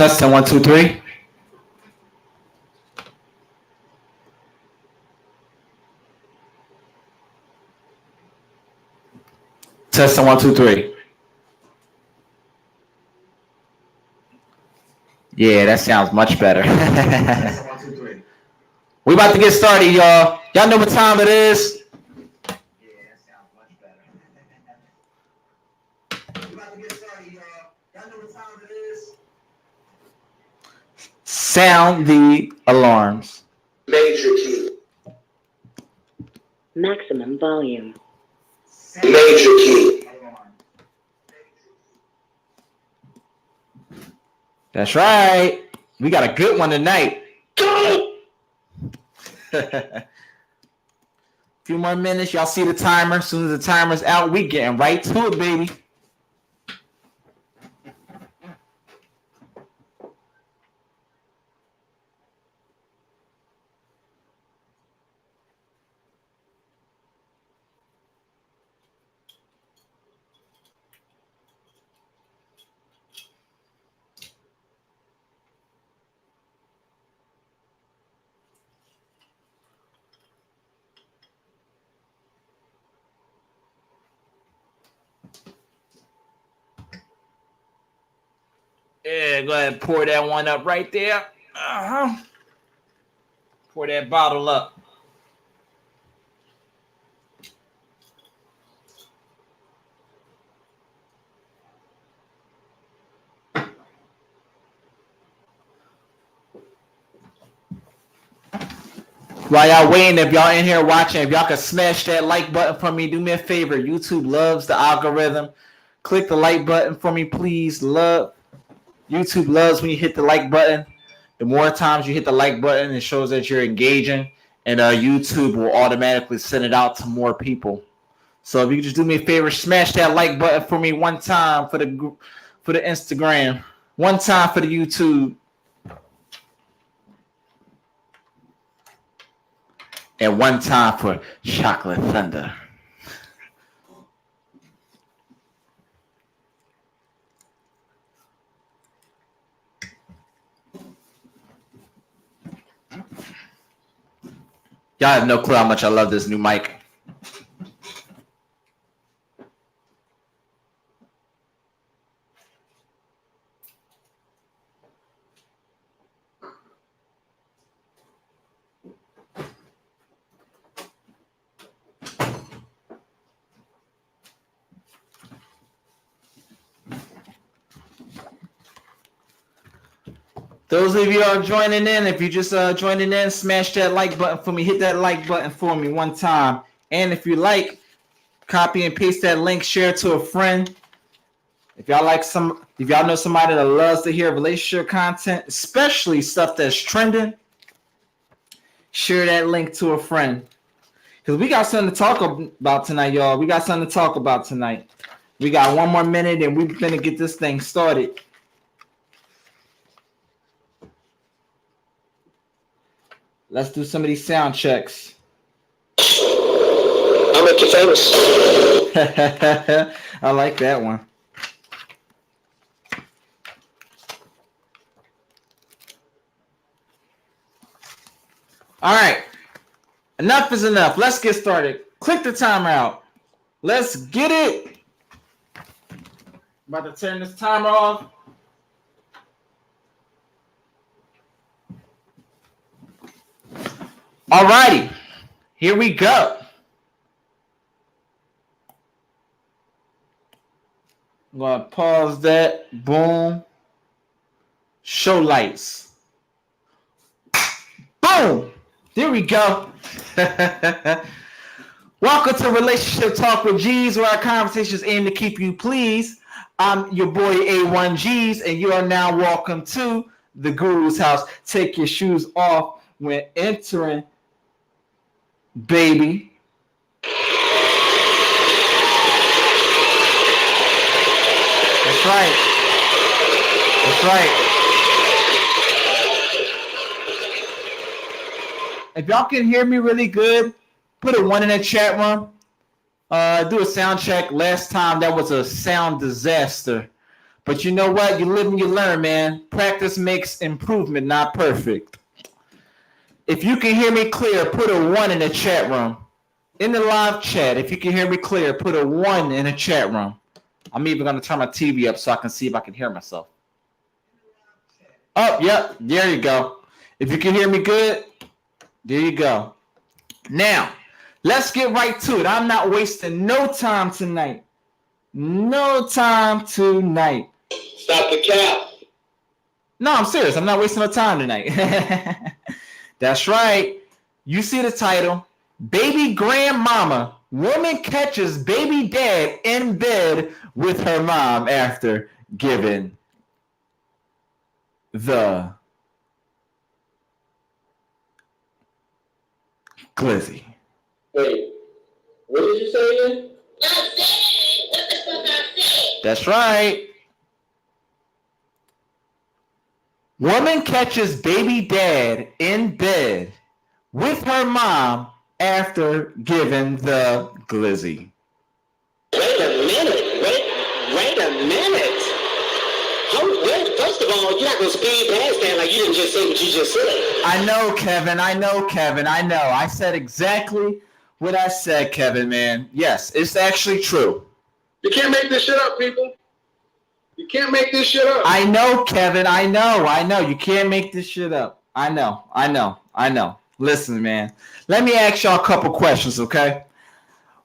Testing 1, 2, 3. Testing 1, 2, 3. Yeah, that sounds much better. We about to get started, y'all. Y'all know what time it is? Yeah, that sounds much better. We about to get started, y'all. Y'all know what time it is? Sound the alarms. Major key. Maximum volume. Major key. That's right. We got a good one tonight. Few more minutes. Y'all see the timer. As soon as the timer's out, we getting right to it, baby. Yeah, go ahead and pour that one up right there. Pour that bottle up. While y'all waiting, if y'all in here watching, if y'all can smash that like button for me, do me a favor. YouTube loves the algorithm. Click the like button for me, please. YouTube loves when you hit the like button. The more times you hit the like button, it shows that you're engaging, and YouTube will automatically send it out to more people. So if you could just do me a favor, smash that like button for me one time for the Instagram, one time for the YouTube, and one time for Chocolate Thunder. Y'all have no clue how much I love this new mic. Those of you are joining in, if you just joining in, smash that like button for me. Hit that like button for me one time. And if you like, copy and paste that link, share it to a friend. If y'all know somebody that loves to hear relationship content, especially stuff that's trending, share that link to a friend. Because we got something to talk about tonight, y'all. We got something to talk about tonight. We got one more minute and we're going to get this thing started. Let's do some of these sound checks. I'll make you famous. I like that one. All right. Enough is enough. Let's get started. Click the timer out. Let's get it. About to turn this timer off. All righty. Here we go. I'm going to pause that. Boom. Show lights. Boom. There we go. Welcome to Relationship Talk with G's, where our conversations aim to keep you pleased. I'm your boy A1G's, and you are now welcome to the Guru's house. Take your shoes off when entering, baby. That's right. That's right. If y'all can hear me really good, put a 1 in the chat room. Do a sound check. Last time that was a sound disaster. But you know what? You live and you learn, man. Practice makes improvement, not perfect. If you can hear me clear, put a 1 in the chat room. In the live chat, if you can hear me clear, put a 1 in the chat room. I'm even going to turn my TV up so I can see if I can hear myself. Oh, yep. There you go. If you can hear me good, there you go. Now, let's get right to it. I'm not wasting no time tonight. No time tonight. Stop the cap. No, I'm serious. I'm not wasting no time tonight. That's right. You see the title. Baby grandmama. Woman catches baby dad in bed with her mom after giving the glizzy. Wait, what did you say again? What the fuck I said? That's right. Woman catches baby dad in bed with her mom after giving the glizzy. Wait a minute. Wait a minute. First of all, you're not going to speed past that like you didn't just say what you just said. I know, Kevin. I know. I said exactly what I said, Kevin, man. Yes, it's actually true. You can't make this shit up, people. You can't make this shit up. I know, Kevin. I know. You can't make this shit up. I know. Listen, man. Let me ask y'all a couple questions, okay?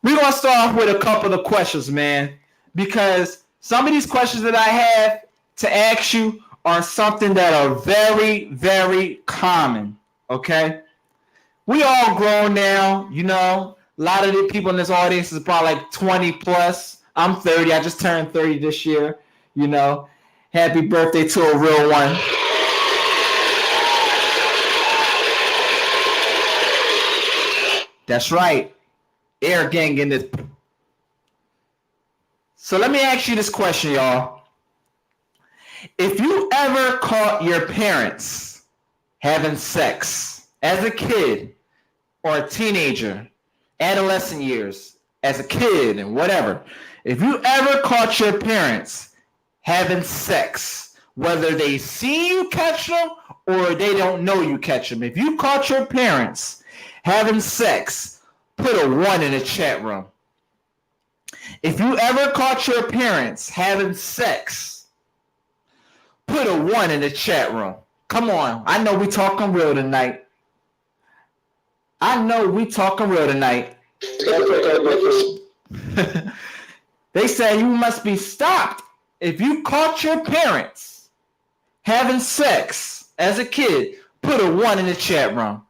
We're going to start off with a couple of questions, man, because some of these questions that I have to ask you are something that are very, very common, okay? We all grown now, you know. A lot of the people in this audience is probably like 20 plus. I'm 30. I just turned 30 this year, you know. Happy birthday to a real one. That's right. Air gang in this. So let me ask you this question, y'all. If you ever caught your parents having sex as a kid or a teenager, adolescent years, as a kid and whatever, if you ever caught your parents having sex, whether they see you catch them or they don't know you catch them, if you caught your parents having sex, put a 1 in the chat room. If you ever caught your parents having sex, put a 1 in the chat room. Come on. I know we talking real tonight. They say you must be stopped if you caught your parents having sex as a kid. Put a 1 in the chat room.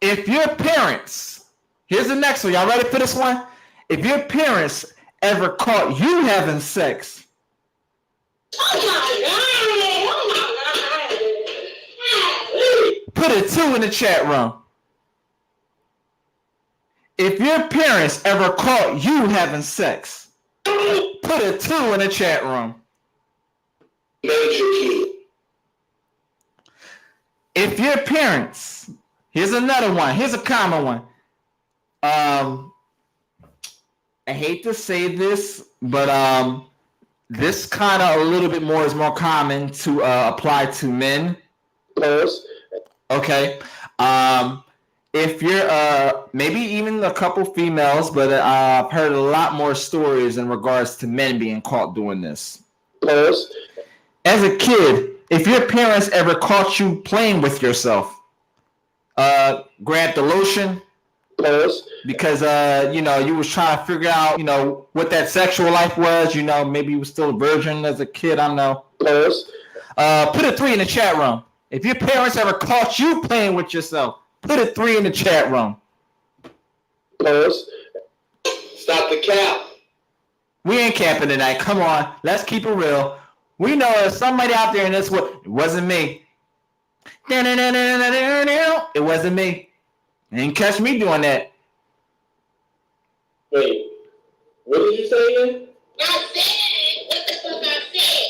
If your parents, here's the next one. Y'all ready for this one? If your parents ever caught you having sex, put a 2 in the chat room. If your parents ever caught you having sex, put a 2 in the chat room. Major key. If your parents, here's another one. Here's a common one. I hate to say this, but this kind of a little bit more is more common to apply to men. Pause. Okay. If you're maybe even a couple females, but I've heard a lot more stories in regards to men being caught doing this. Pause. As a kid, if your parents ever caught you playing with yourself, grab the lotion. Pause. Because you know, you was trying to figure out, you know, what that sexual life was. You know, maybe you was still a virgin as a kid. I don't know. Pause. Put a 3 in the chat room. If your parents ever caught you playing with yourself, put a 3 in the chat room. Pause. Stop the cap. We ain't capping tonight. Come on, let's keep it real. We know there's somebody out there in this world. It wasn't me. It wasn't me. You didn't catch me doing that. Wait, what did you say again? I said what the fuck I said.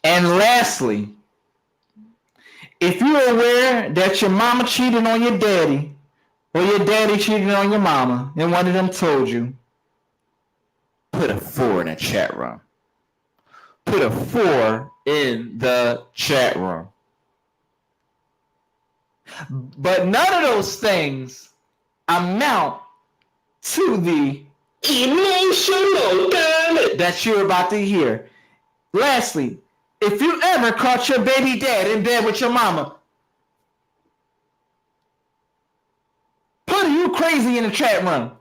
And lastly, if you're aware that your mama cheated on your daddy or your daddy cheated on your mama and one of them told you, Put a 4 in the chat room. Put a 4 in the chat room. But none of those things amount to the emotional damage that you're about to hear. Lastly, if you ever caught your baby dad in bed with your mama, put you crazy in the chat room.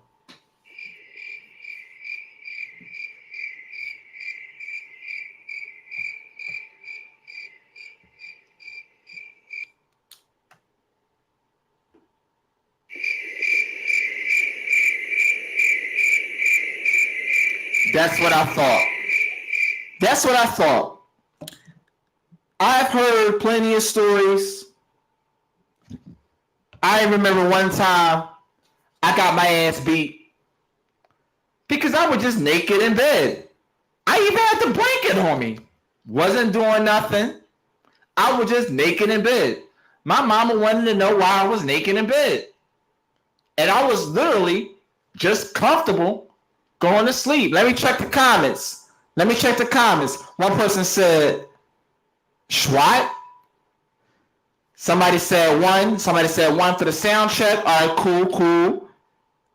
That's what I thought. That's what I thought. I've heard plenty of stories. I remember one time I got my ass beat because I was just naked in bed. I even had the blanket on me. Wasn't doing nothing. I was just naked in bed. My mama wanted to know why I was naked in bed. And I was literally just comfortable going to sleep. Let me check the comments. One person said, Schwat. Somebody said 1. Somebody said 1 for the sound check. All right, cool.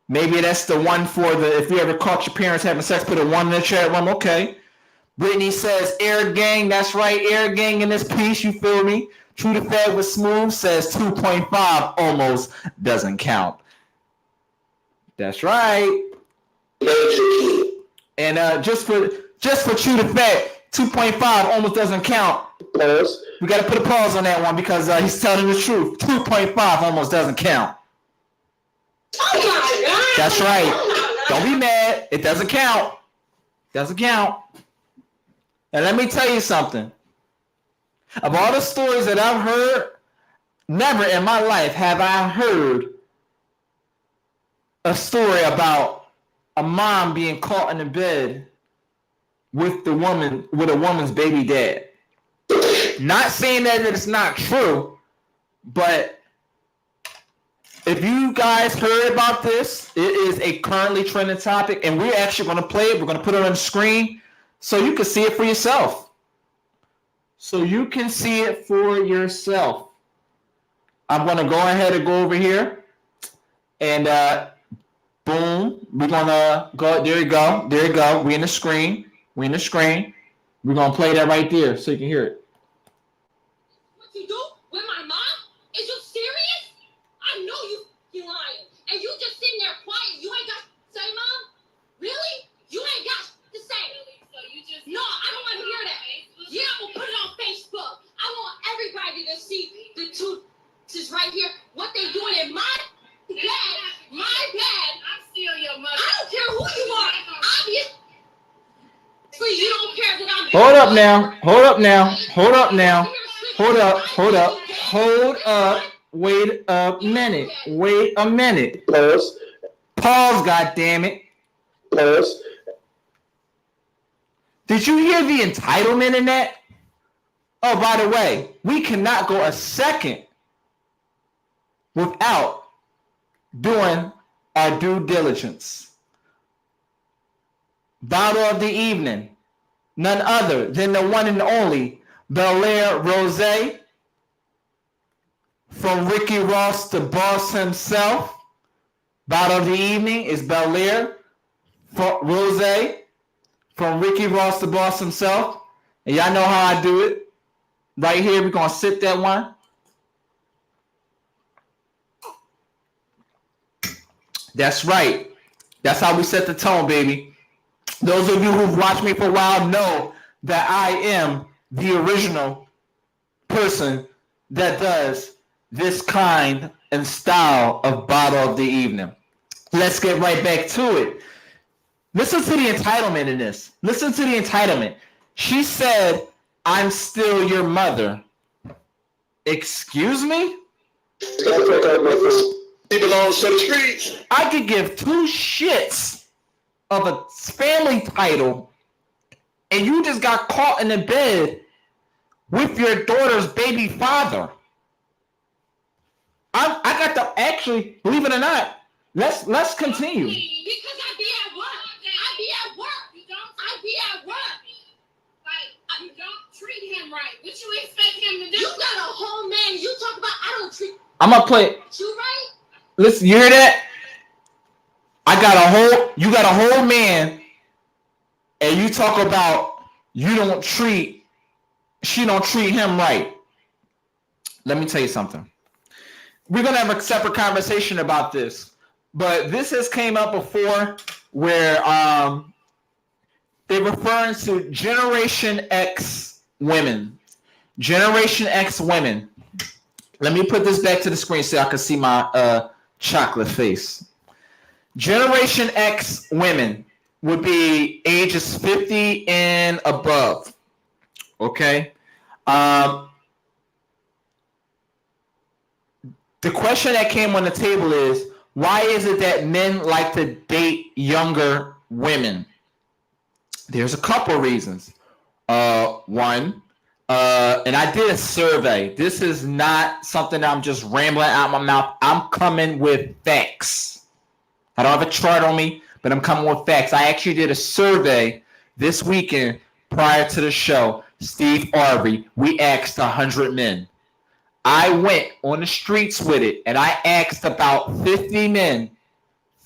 Maybe that's the 1 for the, if you ever caught your parents having sex, put a 1 in the chat room. Okay. Brittany says, Air Gang. That's right, Air Gang in this piece. You feel me? True to Fed with Smooth says 2.5 almost doesn't count. That's right. And just for True to Fed, 2.5 almost doesn't count. pause. We got to put a pause on that one because he's telling the truth. 2.5 almost doesn't count. Oh my God. That's right. Don't be mad. It doesn't count. Doesn't count. And let me tell you something. Of all the stories that I've heard, never in my life have I heard a story about a mom being caught in the bed with a woman's baby dad. Not saying that it's not true, but if you guys heard about this, it is a currently trending topic, and we're actually going to play it. We're going to put it on the screen so you can see it for yourself. I'm going to go ahead and go over here, and boom, we're going to go. There you go. We're in the screen. We're going to play that right there so you can hear it. What you do with my mom? Is you serious? I know you lying. And you just sitting there quiet. You ain't got to say, Mom? Really? You ain't got to say. So you just... No, I don't want to hear that. Yeah, I'm going to put it on Facebook. I want everybody to see the truth is right here. What they doing in my bed. My bed. I'm still your mother. I don't care who you are. Obviously, you don't care that I'm... Hold up now. Wait a minute. Pause, goddammit. Pause. Did you hear the entitlement in that? Oh, by the way, we cannot go a second without doing our due diligence. Bottle of the evening, none other than the one and only Belaire Rosé, from Ricky Ross, the boss himself. Bottle of the evening is Belaire Rosé, from Ricky Ross, the boss himself. And y'all know how I do it. Right here, we're going to sip that one. That's right. That's how we set the tone, baby. Those of you who've watched me for a while know that I am the original person that does this kind and style of bottle of the evening. Let's get right back to it. Listen to the entitlement in this. Listen to the entitlement. She said, I'm still your mother. Excuse me? He belongs to the streets. I could give 2 shits of a family title, and you just got caught in the bed with your daughter's baby father. I got to actually, believe it or not, let's continue. Because I be at work. I'm gonna play. You right? Listen, you hear that? You got a whole man, and you talk about she don't treat him right. Let me tell you something. We're gonna have a separate conversation about this, but this has came up before where they're referring to Generation X women. Generation X women. Let me put this back to the screen so y'all can see my chocolate face. Generation X women would be ages 50 and above. Okay. The question that came on the table is, why is it that men like to date younger women? There's a couple reasons. One, and I did a survey. This is not something I'm just rambling out my mouth. I'm coming with facts. I don't have a chart on me, but I'm coming with facts. I actually did a survey this weekend prior to the show. Steve Harvey, we asked 100 men. I went on the streets with it, and I asked about 50 men,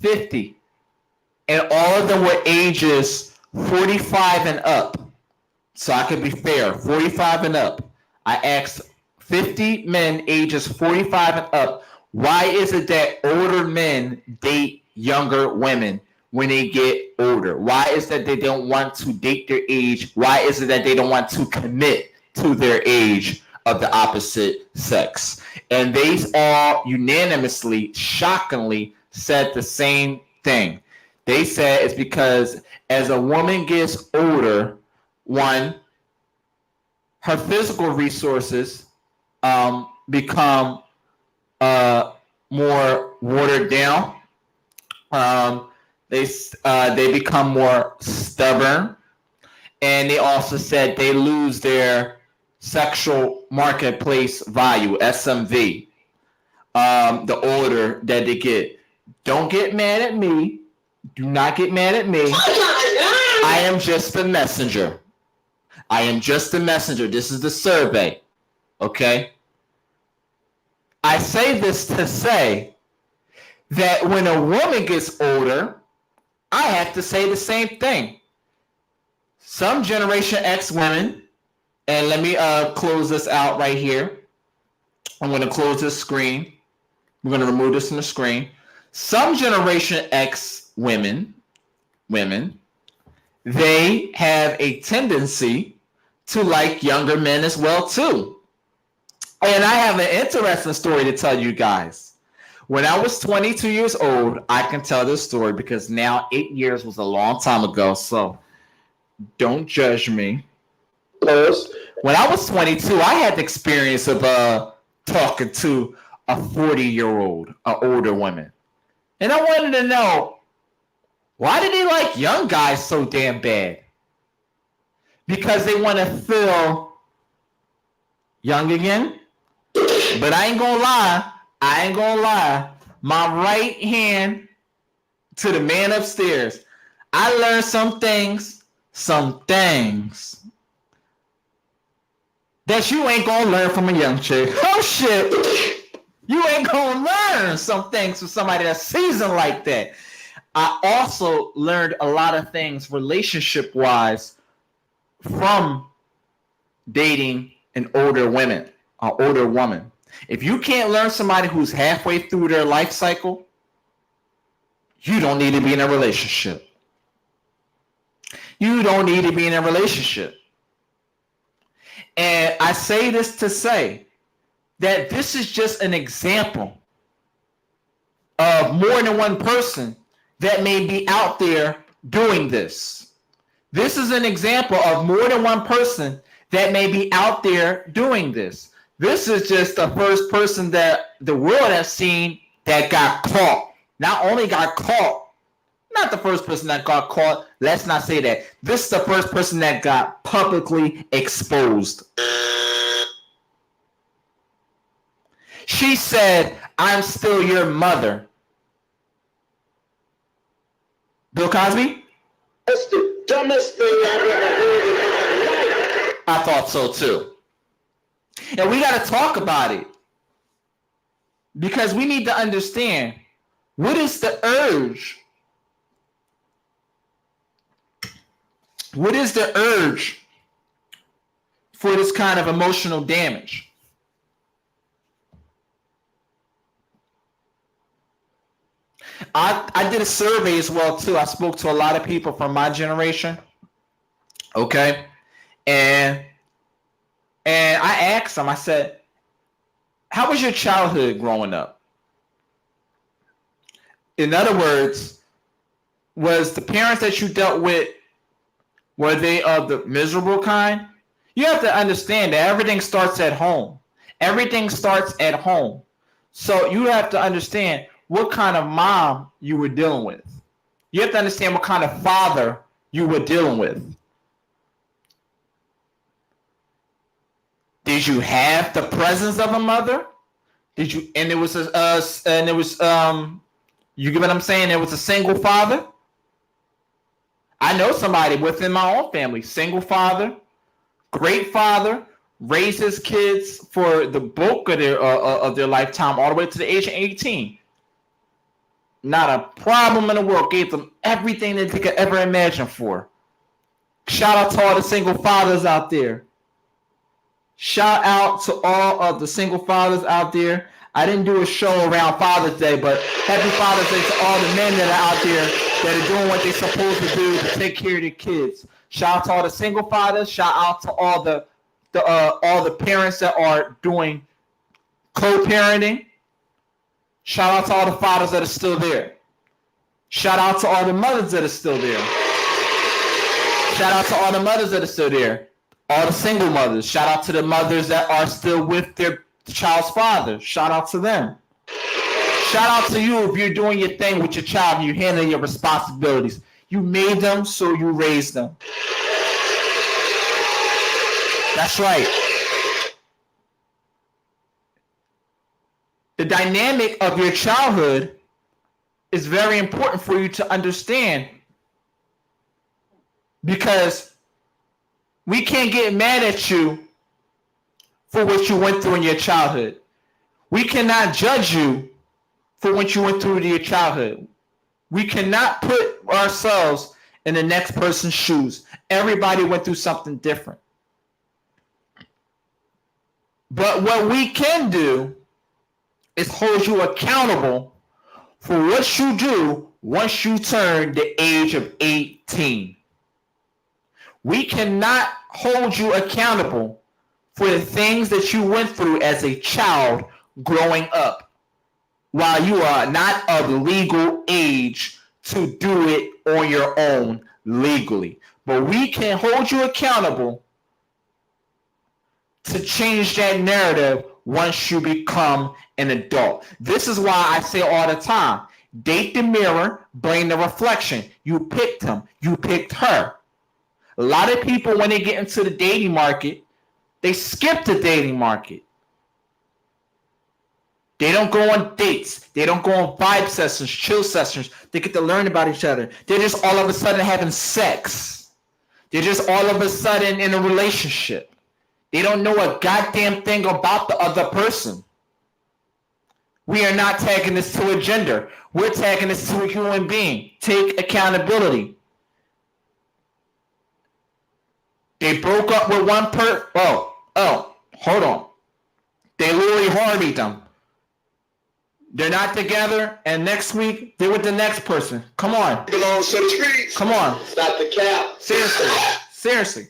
50, and all of them were ages 45 and up. So I could be fair, 45 and up. I asked 50 men ages 45 and up, why is it that older men date younger women when they get older? Why is it that they don't want to date their age? Why is it that they don't want to commit to their age of the opposite sex? And they all unanimously, shockingly, said the same thing. They said it's because as a woman gets older, one, her physical resources become more watered down. They become more stubborn, and they also said they lose their sexual marketplace value, SMV. The older that they get. Don't get mad at me. Do not get mad at me. I am just the messenger. I am just the messenger. This is the survey. Okay? I say this to say that when a woman gets older, I have to say the same thing. Some Generation X women, and let me close this out right here. I'm going to close this screen. We're going to remove this from the screen. Some Generation X women, they have a tendency to like younger men as well too. And I have an interesting story to tell you guys. When I was 22 years old, I can tell this story because now 8 years was a long time ago, so don't judge me. When I was 22, I had the experience of talking to a 40-year-old, an older woman. And I wanted to know, why do they like young guys so damn bad? Because they want to feel young again? But I ain't gonna lie. My right hand to the man upstairs, I learned some things that you ain't gonna learn from a young chick. Oh shit. You ain't gonna learn some things from somebody that's seasoned like that. I also learned a lot of things relationship-wise from dating an older woman. If you can't learn somebody who's halfway through their life cycle, you don't need to be in a relationship. You don't need to be in a relationship. And I say this to say that this is just an example of more than one person that may be out there doing this. This is an example of more than one person that may be out there doing this. This is just the first person that the world has seen that got caught. Not only got caught, not the first person that got caught. Let's not say that. This is the first person that got publicly exposed. She said, "I'm still your mother." Bill Cosby? That's the dumbest thing I've ever heard in my life. I thought so too. And we got to talk about it. Because we need to understand what is the urge. What is the urge for this kind of emotional damage? I did a survey as well too. I spoke to a lot of people from my generation. Okay. And I asked them, I said, how was your childhood growing up? In other words, was the parents that you dealt with, were they of the miserable kind? You have to understand that everything starts at home. Everything starts at home. So you have to understand what kind of mom you were dealing with. You have to understand what kind of father you were dealing with. Did you have the presence of a mother? Did you? And it was you get what I'm saying? It was a single father. I know somebody within my own family, single father, great father, raised his kids for the bulk of their lifetime, all the way to the age of 18. Not a problem in the world. Gave them everything that they could ever imagine for. Shout out to all the single fathers out there. Shout out to all of the single fathers out there. I didn't do a show around Father's Day, but happy Father's Day to all the men that are out there that are doing what they're supposed to do to take care of their kids. Shout out to all the single fathers. Shout out to all the parents that are doing co-parenting. Shout out to all the fathers that are still there. Shout out to all the mothers that are still there. Shout out to all the mothers that are still there. All the single mothers. Shout out to the mothers that are still with their child's father. Shout out to them. Shout out to you if you're doing your thing with your child and you're handling your responsibilities. You made them, so you raised them. That's right. The dynamic of your childhood is very important for you to understand, because we can't get mad at you for what you went through in your childhood. We cannot judge you for what you went through in your childhood. We cannot put ourselves in the next person's shoes. Everybody went through something different. But what we can do is hold you accountable for what you do once you turn the age of 18. We cannot hold you accountable for the things that you went through as a child growing up while you are not of legal age to do it on your own legally. But we can hold you accountable to change that narrative once you become an adult. This is why I say all the time, date the mirror, blame the reflection. You picked him, you picked her. A lot of people, when they get into the dating market, they skip the dating market. They don't go on dates. They don't go on vibe sessions, chill sessions. They get to learn about each other. They're just all of a sudden having sex. They're just all of a sudden in a relationship. They don't know a goddamn thing about the other person. We are not tagging this to a gender. We're tagging this to a human being. Take accountability. They broke up with one person. Hold on. They literally harbied them. They're not together, and next week they're with the next person. Come on. Belongs to the streets. Come on. Stop the cap. Seriously.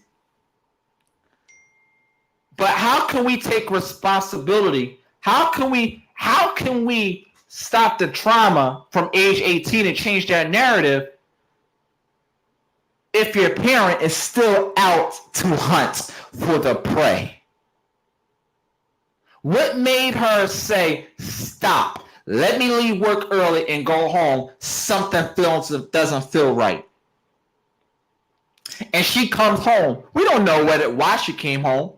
But how can we take responsibility? How can we stop the trauma from age 18 and change that narrative if your parent is still out to hunt for the prey? What made her say, stop, let me leave work early and go home, something doesn't feel right? And she comes home. We don't know why she came home.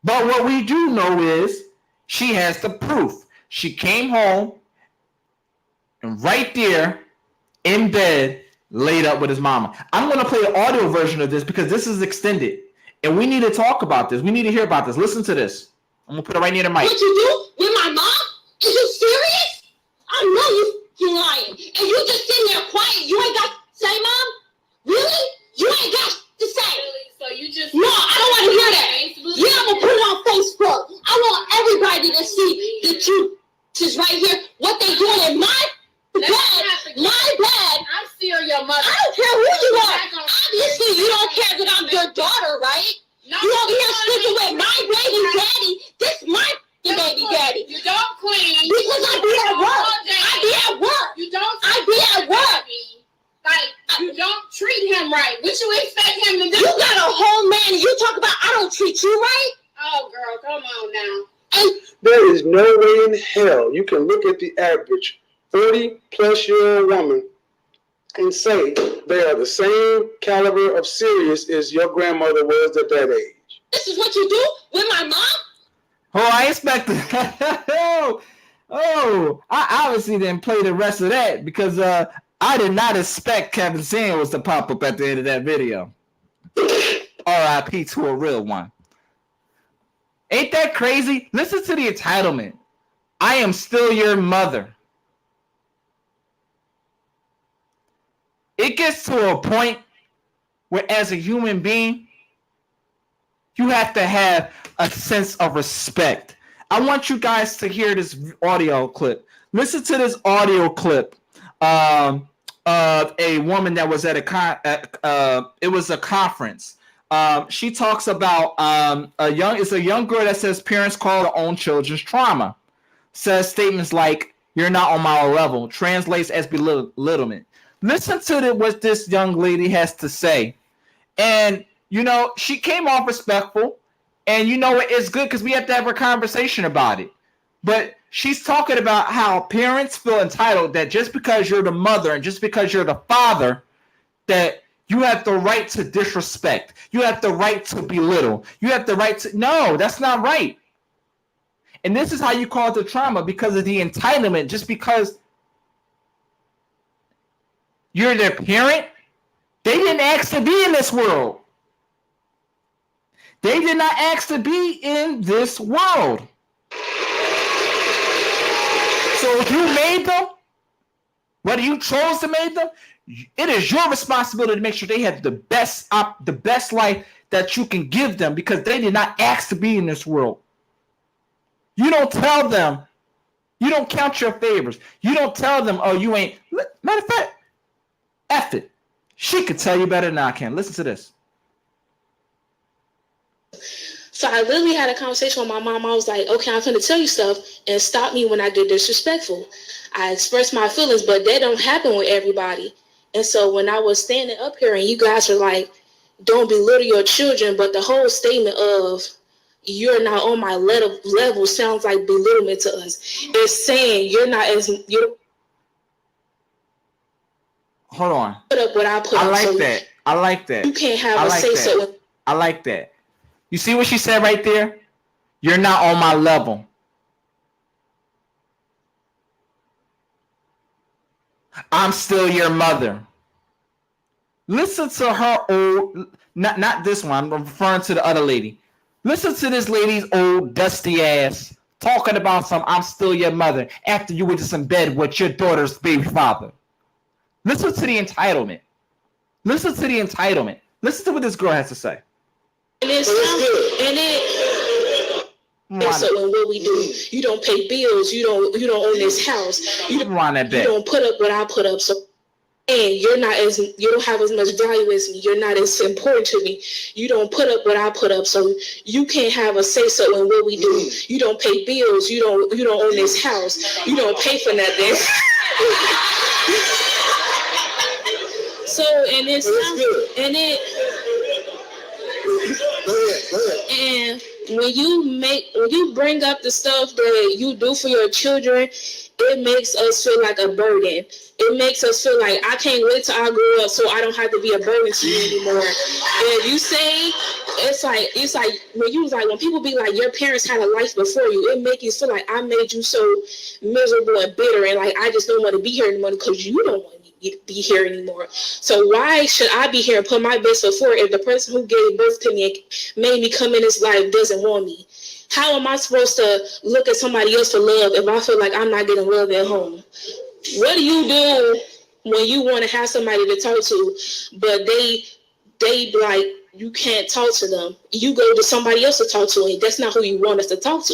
But what we do know is she has the proof. She came home and right there in bed laid up with his mama. I'm going to play the audio version of this because this is extended. And we need to talk about this. We need to hear about this. Listen to this. I'm going to put it right near the mic. What you do with my mom Is you serious? I know you lying. And you just sitting there quiet. You ain't got to say, Mom? Really? You ain't got to say. Really? So you just... No, I don't want to hear that. Facebook? Yeah, I'm going to put it on Facebook. I want everybody to see that you just right here, what they doing in my bed, my bed. I'm still your mother. I don't care who you are. Obviously, you don't care that I'm your daughter, right? No, You over here sleeping with my baby daddy. This my baby daddy. You don't clean. Because I be at work. I be at work. You don't. I be at work. Like, you don't treat him right. What you expect him to do? You got a whole man and you talk about I don't treat you right? Oh, girl, come on now. And There is no way in hell you can look at the average 40-plus-year-old woman and say they are the same caliber of serious as your grandmother was at that age. this is what you do with my mom? Oh, I expected. I obviously didn't play the rest of that because I did not expect Kevin Samuels to pop up at the end of that video. R.I.P. to a real one. Ain't that crazy? Listen to the entitlement. I am still your mother. It gets to a point where, as a human being, you have to have a sense of respect. I want you guys to hear this audio clip. Listen to this audio clip of a woman that was at it was a conference. She talks about a young girl that says parents call their own children's trauma. Says statements like, "You're not on my level," translates as belittlement. Listen to what this young lady has to say. And, you know, she came off respectful. And, you know, it's good because we have to have a conversation about it. But she's talking about how parents feel entitled that just because you're the mother and just because you're the father, that you have the right to disrespect. You have the right to belittle. You have the right to... No, that's not right. And this is how you call it the trauma, because of the entitlement. Just because you're their parent, they didn't ask to be in this world. They did not ask to be in this world. So if you made them, whether you chose to make them, it is your responsibility to make sure they have the best life that you can give them, because they did not ask to be in this world. You don't tell them. You don't count your favors. You don't tell them, oh, you ain't. Matter of fact, F it. She could tell you better than I can. Listen to this. So I literally had a conversation with my mom. I was like, okay, I'm going to tell you stuff and stop me when I get disrespectful. I express my feelings, but that don't happen with everybody. And so when I was standing up here and you guys were like, don't belittle your children, but the whole statement of you're not on my level sounds like belittlement to us. It's saying you're not as... Hold on. Put up what I put I up. like So that. I like that. you can't have I a like say-so. that. I like that. You see what she said right there? You're not on my level. I'm still your mother. Listen to her old, not this one, I'm referring to the other lady. Listen to this lady's old dusty ass talking about I'm still your mother after you were just in bed with your daughter's baby father. Listen to the entitlement. Listen to the entitlement. Listen to what this girl has to say. And it's so what we do, you don't pay bills, you don't own this house, you don't put up what I put up, so and you don't have as much value as me, you're not as important to me, you don't put up what I put up, so you can't have a say so in what we do. You don't pay bills, you don't own this house, you don't pay for nothing. So and it's and it and when you bring up the stuff that you do for your children, it makes us feel like a burden. It makes us feel like I can't wait till I grow up so I don't have to be a burden to you anymore. And you say it's like when people be like your parents had a life before you, it make you feel like I made you so miserable and bitter and like I just don't want to be here anymore because you don't want me to be here anymore. So why should I be here and put my best foot forward if the person who gave birth to me and made me come in this life doesn't want me? How am I supposed to look at somebody else for love if I feel like I'm not getting love at home? What do you do when you want to have somebody to talk to, but they like you can't talk to them? You go to somebody else to talk to, and that's not who you want us to talk to.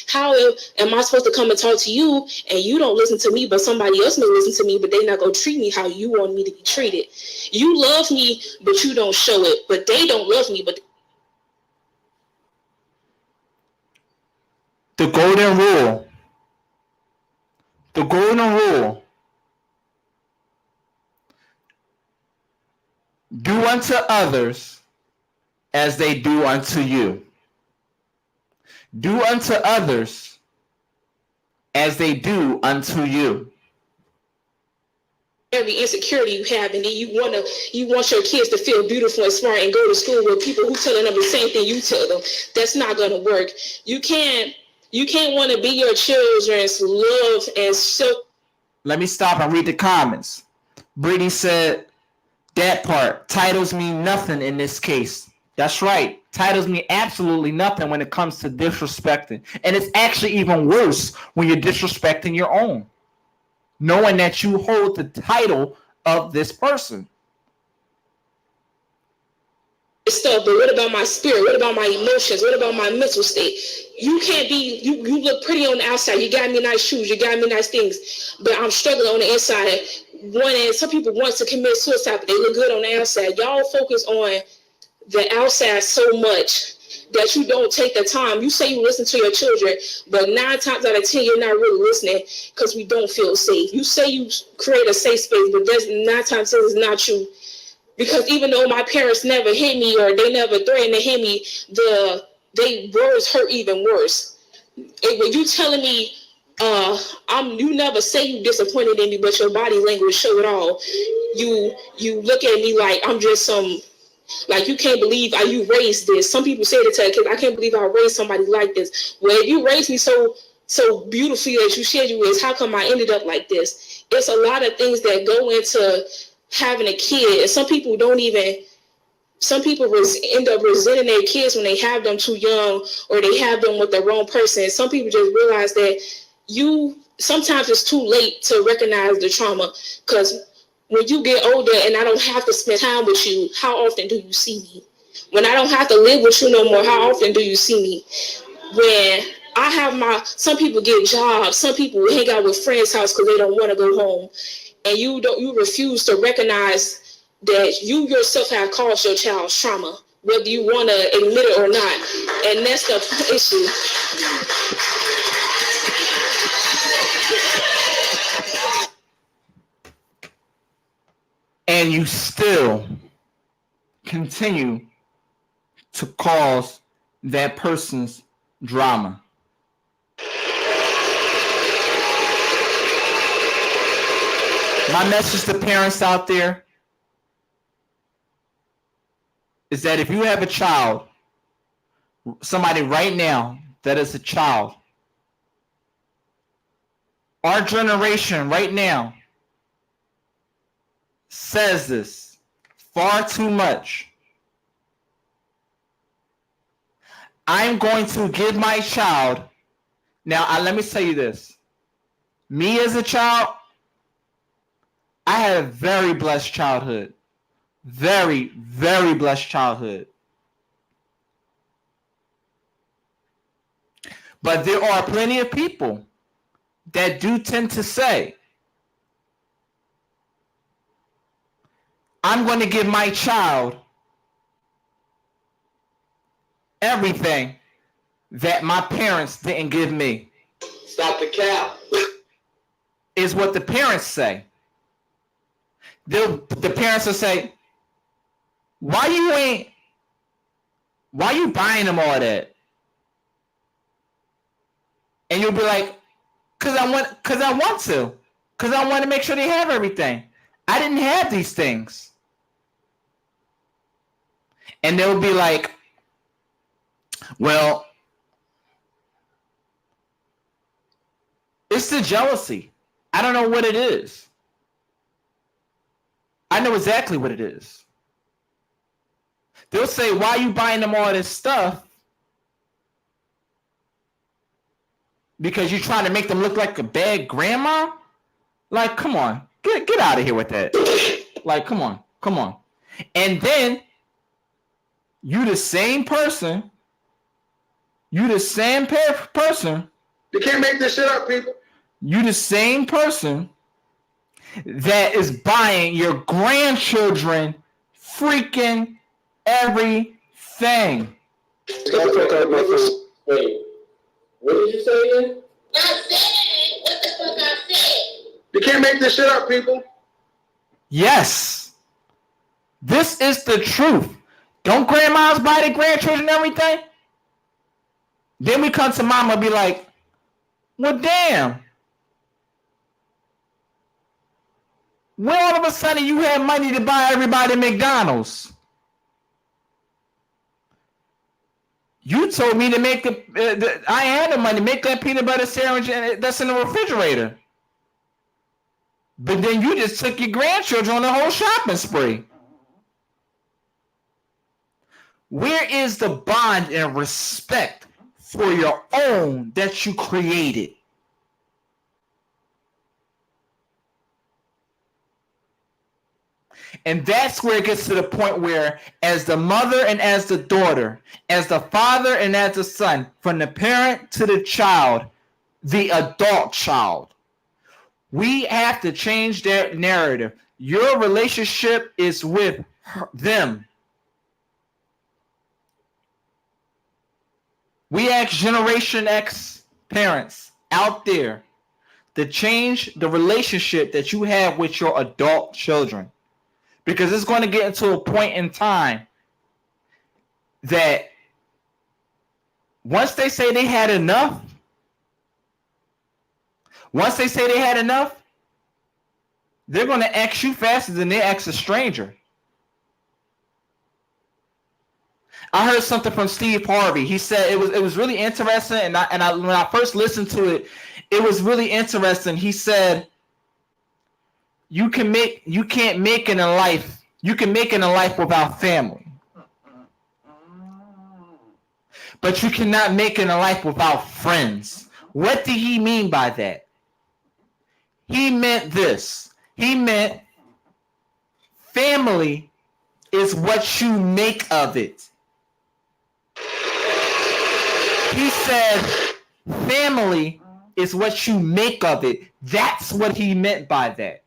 How am I supposed to come and talk to you, and you don't listen to me, but somebody else may listen to me, but they not gonna treat me how you want me to be treated? You love me, but you don't show it. But they don't love me, but The golden rule. The golden rule. Do unto others as they do unto you. Do unto others as they do unto you. every insecurity you have, and then you want your kids to feel beautiful and smart and go to school with people who telling them the same thing you tell them. That's not gonna work. You can't want to be your children's love and so. Let me stop and read the comments. Brittany said that part. Titles mean nothing in this case. That's right. Titles mean absolutely nothing when it comes to disrespecting. And it's actually even worse when you're disrespecting your own, knowing that you hold the title of this person. Stuff, but what about my spirit? What about my emotions? What about my mental state? You can't be, you look pretty on the outside. You got me nice shoes. You got me nice things, but I'm struggling on the inside. Some people want to commit suicide, but they look good on the outside. Y'all focus on the outside so much that you don't take the time. You say you listen to your children, but 9 times out of 10, you're not really listening because we don't feel safe. You say you create a safe space, but that's 9 times 10 is not you. Because even though my parents never hit me or they never threatened to hit me, they words hurt even worse. And when you telling me, you never say you disappointed in me, but your body language show it all. You look at me like I'm just some, like you can't believe how you raised this. Some people say it to kids, I can't believe I raised somebody like this. Well, if you raised me so beautifully as you said you was, how come I ended up like this? It's a lot of things that go into having a kid, and some people end up resenting their kids when they have them too young or they have them with the wrong person. Some people just realize that sometimes it's too late to recognize the trauma, because when you get older and I don't have to spend time with you, how often do you see me? When I don't have to live with you no more, how often do you see me? When I have some people get jobs, some people hang out with friends' house because they don't want to go home. And you refuse to recognize that you yourself have caused your child's trauma, whether you want to admit it or not. And that's the issue. And you still continue to cause that person's drama. My message to parents out there is that if you have a child, somebody right now that is a child, our generation right now says this far too much. I'm going to give my child. Now, let me tell you this. Me as a child, I had a very blessed childhood. Very, very blessed childhood. But there are plenty of people that do tend to say, I'm going to give my child everything that my parents didn't give me. Stop the cap. Is what the parents say. The parents will say, why you buying them all that? And you'll be like, because I want to. Because I want to make sure they have everything. I didn't have these things. And they'll be like, well, it's the jealousy. I don't know what it is. I know exactly what it is. They'll say, why are you buying them all this stuff because you're trying to make them look like a bad grandma. Like, come on, get out of here with that. Like, come on. And then you the same person. You can't make this shit up, people. You the same person that is buying your grandchildren freaking everything. Wait, what did you say again? I said what the fuck I said. You can't make this shit up, people. Yes. This is the truth. Don't grandmas buy their grandchildren everything? Then we come to mama and be like, well, damn. When all of a sudden you have money to buy everybody McDonald's? You told me to make I had the money to make that peanut butter sandwich that's in the refrigerator. But then you just took your grandchildren on the whole shopping spree. Where is the bond and respect for your own that you created? And that's where it gets to the point where, as the mother and as the daughter, as the father and as the son, from the parent to the child, the adult child, we have to change that narrative. Your relationship is with them. We ask Generation X parents out there to change the relationship that you have with your adult children. Because it's going to get into a point in time that once they say they had enough, they're going to ask you faster than they ask a stranger. I heard something from Steve Harvey. He said it was really interesting, and I when I first listened to it, it was really interesting. He said, You can make it in a life without family. But you cannot make it in a life without friends. What did he mean by that? He meant this. He meant family is what you make of it. He said family is what you make of it. That's what he meant by that.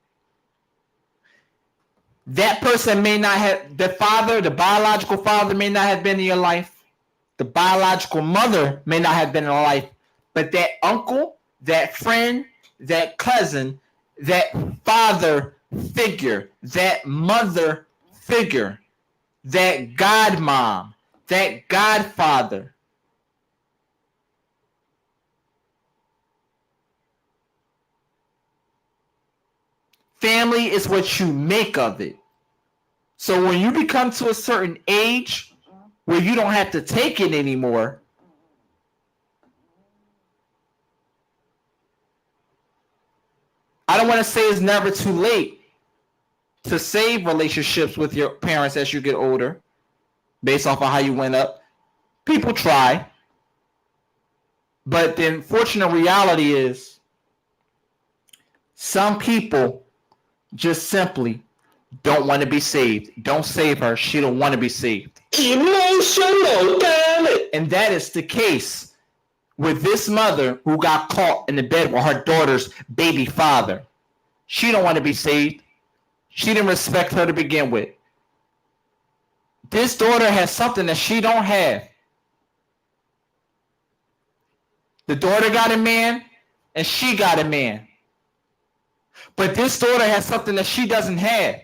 That person may not have, the biological father may not have been in your life. The biological mother may not have been in your life. But that uncle, that friend, that cousin, that father figure, that mother figure, that godmom, that godfather, family is what you make of it. So when you become to a certain age where you don't have to take it anymore, I don't want to say it's never too late to save relationships with your parents as you get older, based off of how you went up. People try. But the unfortunate reality is some people just simply don't want to be saved. Don't save her. She don't want to be saved. Emotional, damn it. And that is the case with this mother who got caught in the bed with her daughter's baby father. She don't want to be saved. She didn't respect her to begin with. This daughter has something that she don't have. The daughter got a man and she got a man. But this daughter has something that she doesn't have.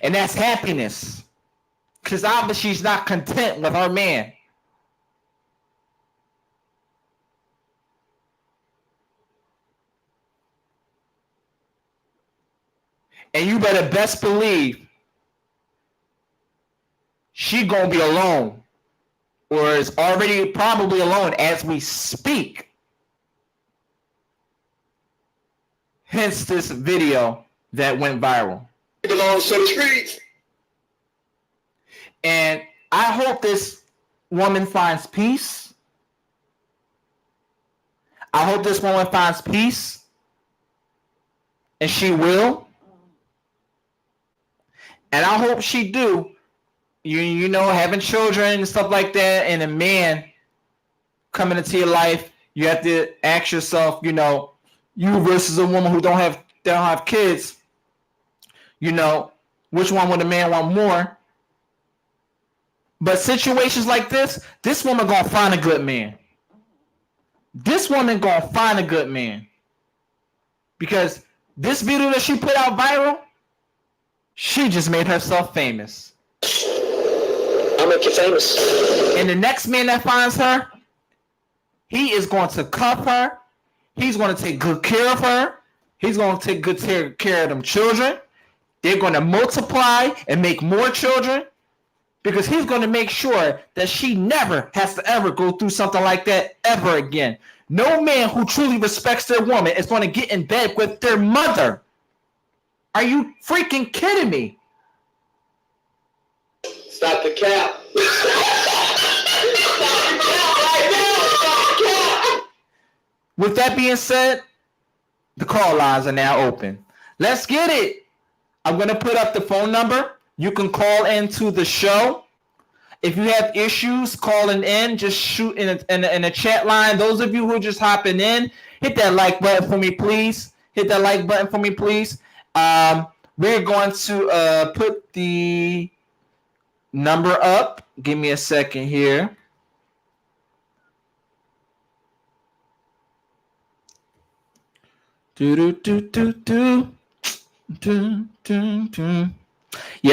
And that's happiness. Because obviously she's not content with her man. And you better best believe she gonna be alone. Or is already probably alone as we speak. Hence this video that went viral. It belongs to the streets. And I hope this woman finds peace. I hope this woman finds peace, and she will. And I hope she do. You know, having children and stuff like that, and a man coming into your life, you have to ask yourself, you know, you versus a woman who don't have kids, you know, which one would a man want more? But situations like this woman gonna find a good man. This woman gonna find a good man. Because this video that she put out viral, she just made herself famous. I'll make you famous. And the next man that finds her, he is going to cuff her. He's going to take good care of her. He's going to take good care of them children. They're going to multiply and make more children because he's going to make sure that she never has to ever go through something like that ever again. No man who truly respects their woman is going to get in bed with their mother. Are you freaking kidding me? Stop the cap. With that being said, the call lines are now open. Let's get it. I'm going to put up the phone number. You can call into the show. If you have issues calling in, just shoot in a chat line. Those of you who are just hopping in, hit that like button for me, please. Hit that like button for me, please. We're going to put the number up. Give me a second here. Yeah,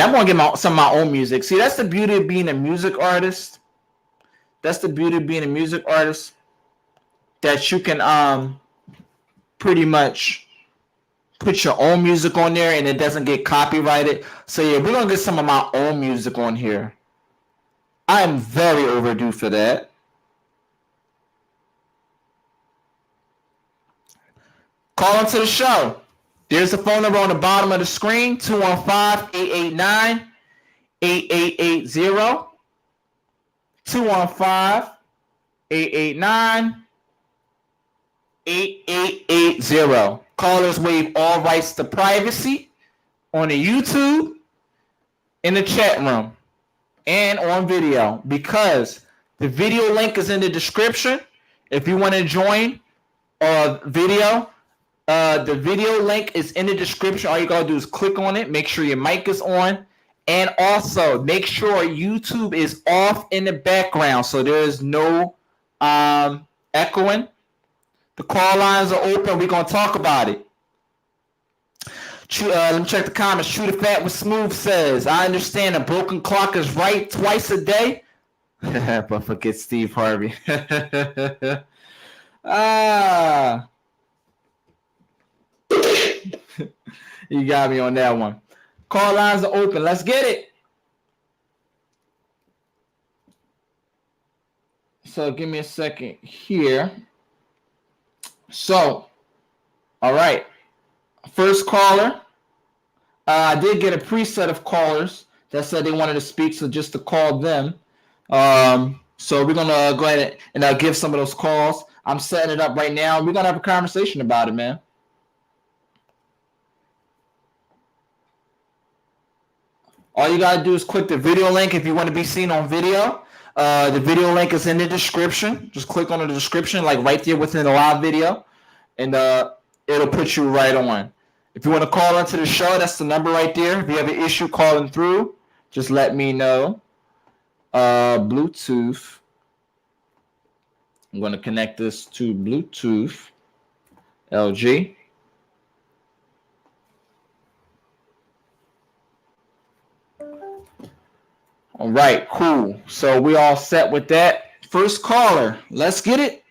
I'm gonna get some of my own music. See, that's the beauty of being a music artist. That's the beauty of being a music artist. That you can pretty much put your own music on there and it doesn't get copyrighted. So yeah, we're gonna get some of my own music on here. I am very overdue for that. Call into the show. There's the phone number on the bottom of the screen, 215-889-8880. 215-889-8880. Callers waive all rights to privacy on the YouTube, in the chat room, and on video, because the video link is in the description. If you want to join video, the video link is in the description. All you gotta do is click on it. Make sure your mic is on, and also make sure YouTube is off in the background so there is no echoing. The call lines are open. We're gonna talk about it. Let me check the comments. True to Fat with Smooth says, I understand a broken clock is right twice a day. But forget Steve Harvey. You got me on that one. Call lines are open. Let's get it. So give me a second here. So, all right. First caller. I did get a preset of callers that said they wanted to speak, so just to call them. So we're gonna go ahead and give some of those calls. I'm setting it up right now. We're gonna have a conversation about it, man. All you gotta do is click the video link if you want to be seen on video. The video link is in the description. Just click on the description, like right there within the live video, and it'll put you right on. If you want to call into the show, that's the number right there. If you have an issue calling through, just let me know. Bluetooth. I'm going to connect this to Bluetooth. LG. All right, cool. So we all set with that. First caller, let's get it.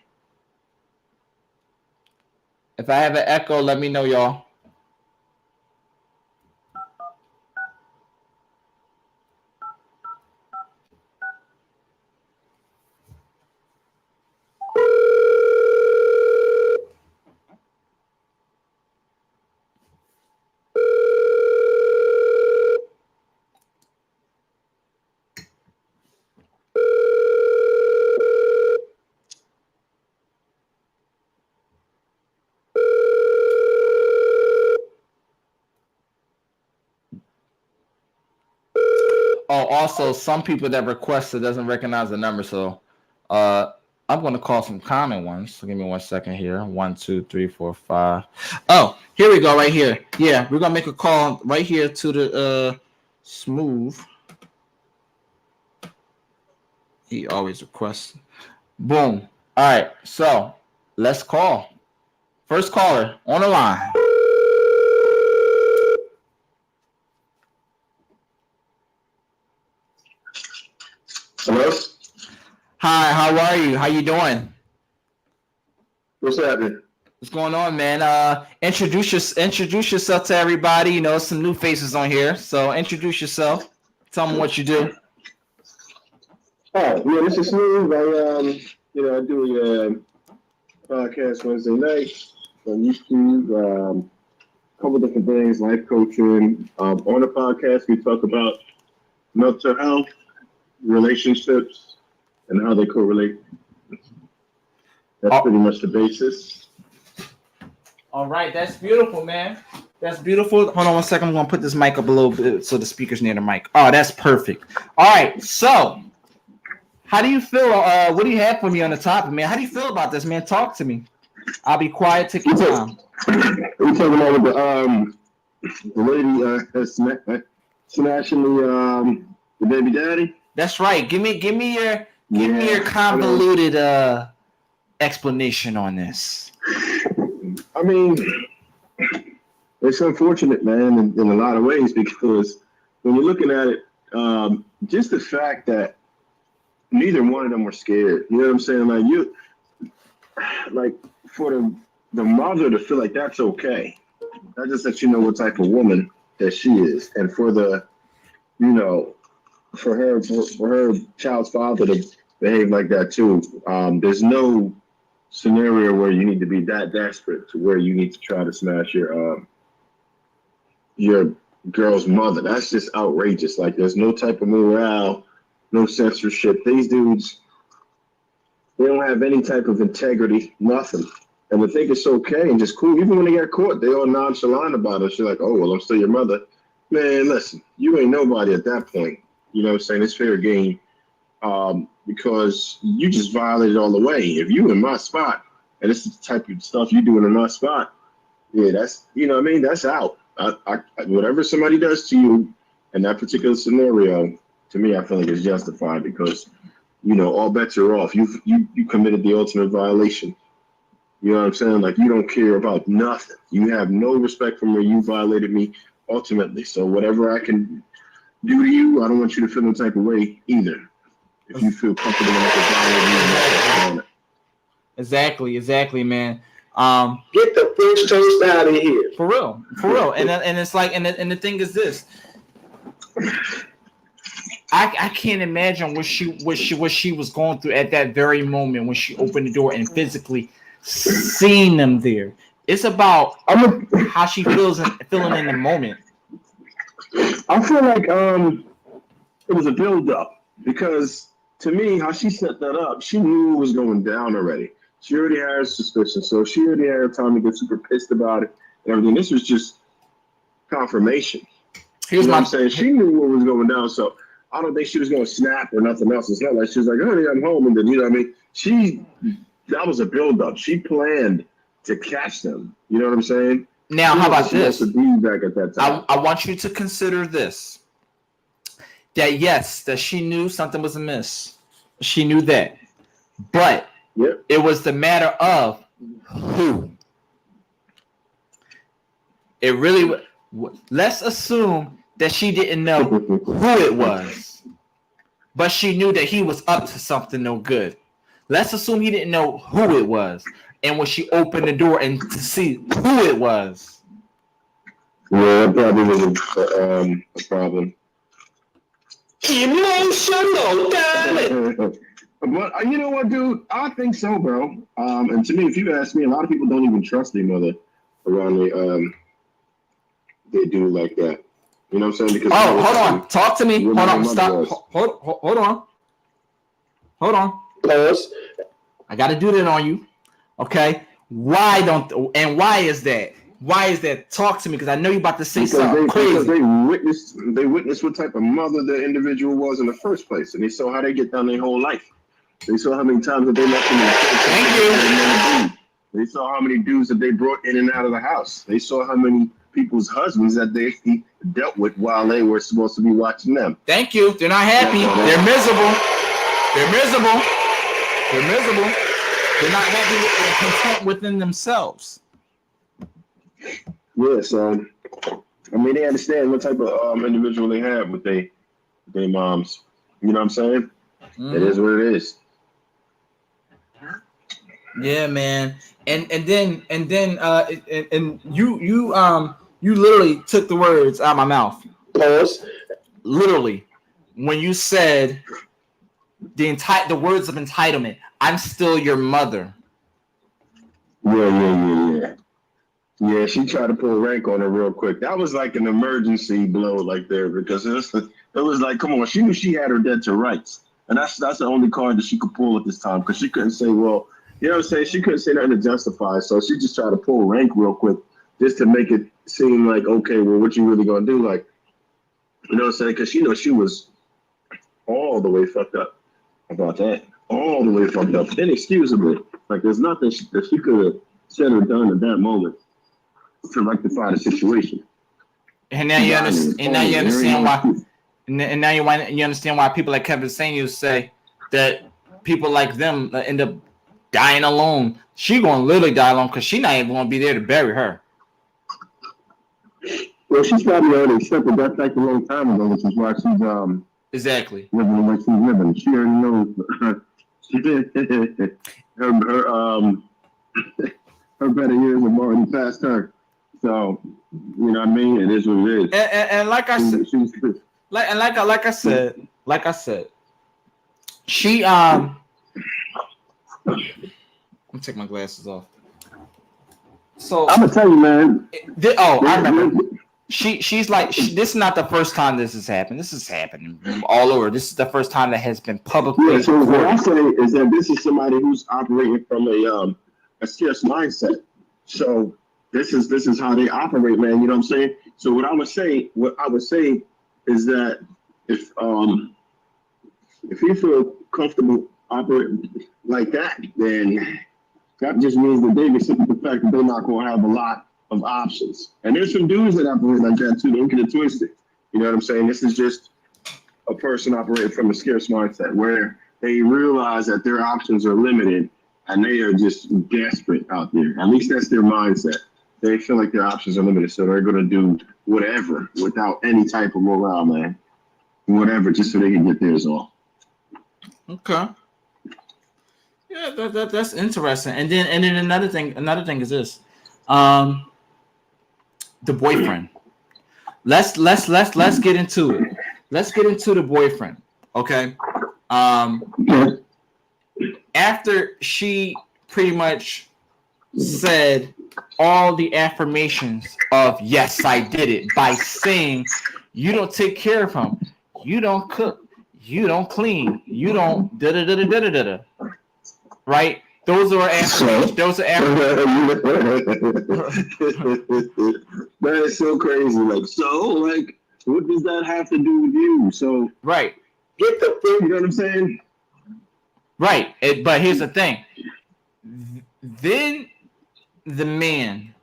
If I have an echo, let me know, y'all. also some people that request it doesn't recognize the number. So I'm going to call some common ones. So give me 1 second here. 1, 2, 3, 4, 5. Oh, here we go. Right here. Yeah, we're going to make a call right here to the Smooth. He always requests. Boom. All right. So let's call. First caller on the line. Hello? Hi, how are you? How you doing? What's happening? What's going on, man? Introduce yourself to everybody. You know, some new faces on here. So introduce yourself. Tell them what you do. Oh, yeah, this is Smooth. I do a podcast Wednesday night on YouTube. A couple different things, life coaching. On the podcast, we talk about mental health, relationships, and how they correlate. That's pretty much the basis. All right, that's beautiful, man. That's beautiful. Hold on 1 second. I'm gonna put this mic up a little bit so the speaker's near the mic. Oh, that's perfect. All right, so how do you feel? What do you have for me on the topic, man? How do you feel about this, man? Talk to me. I'll be quiet. Take your time. We're talking about the lady smashing the baby daddy. That's right. Give me your convoluted explanation on this. I mean, it's unfortunate, man, in a lot of ways, because when you're looking at it, just the fact that neither one of them were scared. You know what I'm saying? Like for the mother to feel like that's okay, that just lets you know what type of woman that she is, and for her child's father to behave like that too. There's no scenario where you need to be that desperate to where you need to try to smash your girl's mother. That's just outrageous. Like, there's no type of morale, no censorship. These dudes, they don't have any type of integrity, nothing. And they think it's okay and just cool. Even when they get caught, they all nonchalant about it. She's like, oh, well, I'm still your mother. Man, listen, you ain't nobody at that point. You know what I'm saying? It's fair game. Because you just violated all the way. If you in my spot, and this is the type of stuff you doing in my spot, yeah, that's, you know what I mean? That's out. Whatever somebody does to you in that particular scenario, to me, I feel like it's justified because, all bets are off. You committed the ultimate violation. You know what I'm saying? Like, you don't care about nothing. You have no respect for me. You violated me ultimately. So whatever I can do to you, I don't want you to feel no type of way either. If you feel comfortable enough to violate me, Exactly, man. Get the French toast out of here. For real. And it's like, and the thing is this. I can't imagine what she was going through at that very moment when she opened the door and physically seen them there. It's about how she feeling in the moment. I feel like it was a build up because to me, how she set that up, she knew it was going down already. She already had her suspicion, so she already had her time to get super pissed about it and everything. This was just confirmation. What I'm saying? She knew what was going down, so I don't think she was going to snap or nothing else. It's not like she was like, honey, I'm home, and then, you know what I mean? That was a build up. She planned to catch them. You know what I'm saying? Now, how about this? Back at that time. I want you to consider this. That she knew something was amiss. She knew that. But it was the matter of who. It really, let's assume that she didn't know who it was. But she knew that he was up to something no good. Let's assume he didn't know who it was. And when she opened the door and to see who it was. Yeah, that probably was a problem. Emotional, damn it. But you know what, dude? I think so, bro. And to me, if you ask me, a lot of people don't even trust their mother around they do like that. You know what I'm saying? Because hold on. Talk to me. Hold on. Stop. Hold on. Hold on. Pause. I got to do that on you. Okay. Why is that? Why is that? Talk to me, because I know you're about to say Because something crazy. they witnessed what type of mother the individual was in the first place, and they saw how they get down their whole life. They saw how many times that they left them in the Thank you. They saw how many dudes that they brought in and out of the house. They saw how many people's husbands that they dealt with while they were supposed to be watching them. Thank you. They're not happy. They're miserable. They're miserable. They're miserable. They're not happy and content within themselves. Yeah, so I mean, they understand what type of individual they have with their moms. You know what I'm saying? It is what it is. Yeah, man. And then you literally took the words out of my mouth. Pause. Literally, when you said the words of entitlement, I'm still your mother. Yeah, she tried to pull rank on her real quick. That was like an emergency blow, like there, because it was like, come on, she knew she had her debt to rights, and that's the only card that she could pull at this time, because she couldn't say, well, you know what I'm saying? She couldn't say nothing to justify, so she just tried to pull rank real quick, just to make it seem like, okay, well, what you really gonna do? Like, you know what I'm saying? Because she knows she was all the way fucked up about that, all the way fucked up, inexcusable. Like, there's nothing that she could have said or done at that moment to rectify the situation. And now you understand. And now you understand why. And now you understand why people like Kevin Samuels say that people like them end up dying alone. She gonna literally die alone because she not even gonna be there to bury her. Well, she's probably already accepted that fact a long time ago, which is why she's exactly living the way she's living. She already knows her better years have already passed her. So, you know what I mean? It is what it is. And like I said, like I said, she let me take my glasses off. So I'm gonna tell you, man. I remember. She's like this is not the first time this has happened. This is happening all over. This is the first time that has been publicly. Yeah, so what I say is that this is somebody who's operating from a scarce mindset. So this is how they operate, man. You know what I'm saying? So what I would say is that if you feel comfortable operating like that, then that just means that they accept the fact that they're not going to have a lot of options. And there's some dudes that operate like that too. Don't get it twisted. You know what I'm saying? This is just a person operating from a scarce mindset where they realize that their options are limited and they are just desperate out there. At least that's their mindset. They feel like their options are limited, so they're going to do whatever without any type of morale, man. Whatever, just so they can get theirs off. Okay. Yeah, that's interesting. And then another thing is this. The boyfriend. Let's get into it. Let's get into the boyfriend. Okay. After she pretty much said all the affirmations of yes, I did it, by saying you don't take care of him, you don't cook, you don't clean, you don't da. Right? Those are affirmations. Those are affirmations. That is so crazy. Like, what does that have to do with you? So, right. Get the thing. You know what I'm saying? Right. But here's the thing. Then the man,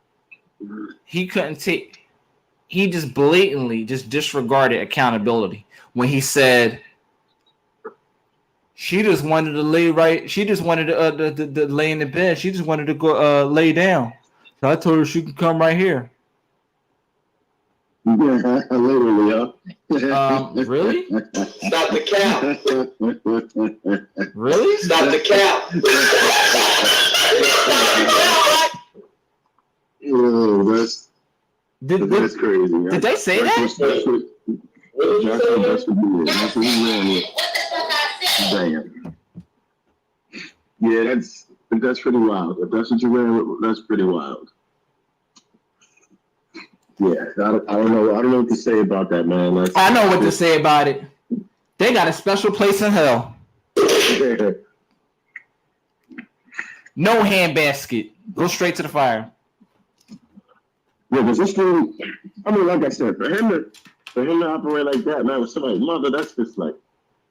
he just blatantly just disregarded accountability when he said she just wanted to lay right. She just wanted to lay in the bed. She just wanted to go lay down. So I told her she could come right here. Yeah, literally, huh? Really? Stop the count. Really? Stop the count. Oh, that's crazy. Did they say that? That's what we ran with. Damn. Yeah, that's pretty wild. If that's what you ran with, that's pretty wild. Yeah, I don't know what to say about that, man. I know what to say about it. They got a special place in hell. No handbasket. Go straight to the fire. Yeah, because this dude, I mean, like I said, for him to operate like that, man, with somebody's mother, that's just like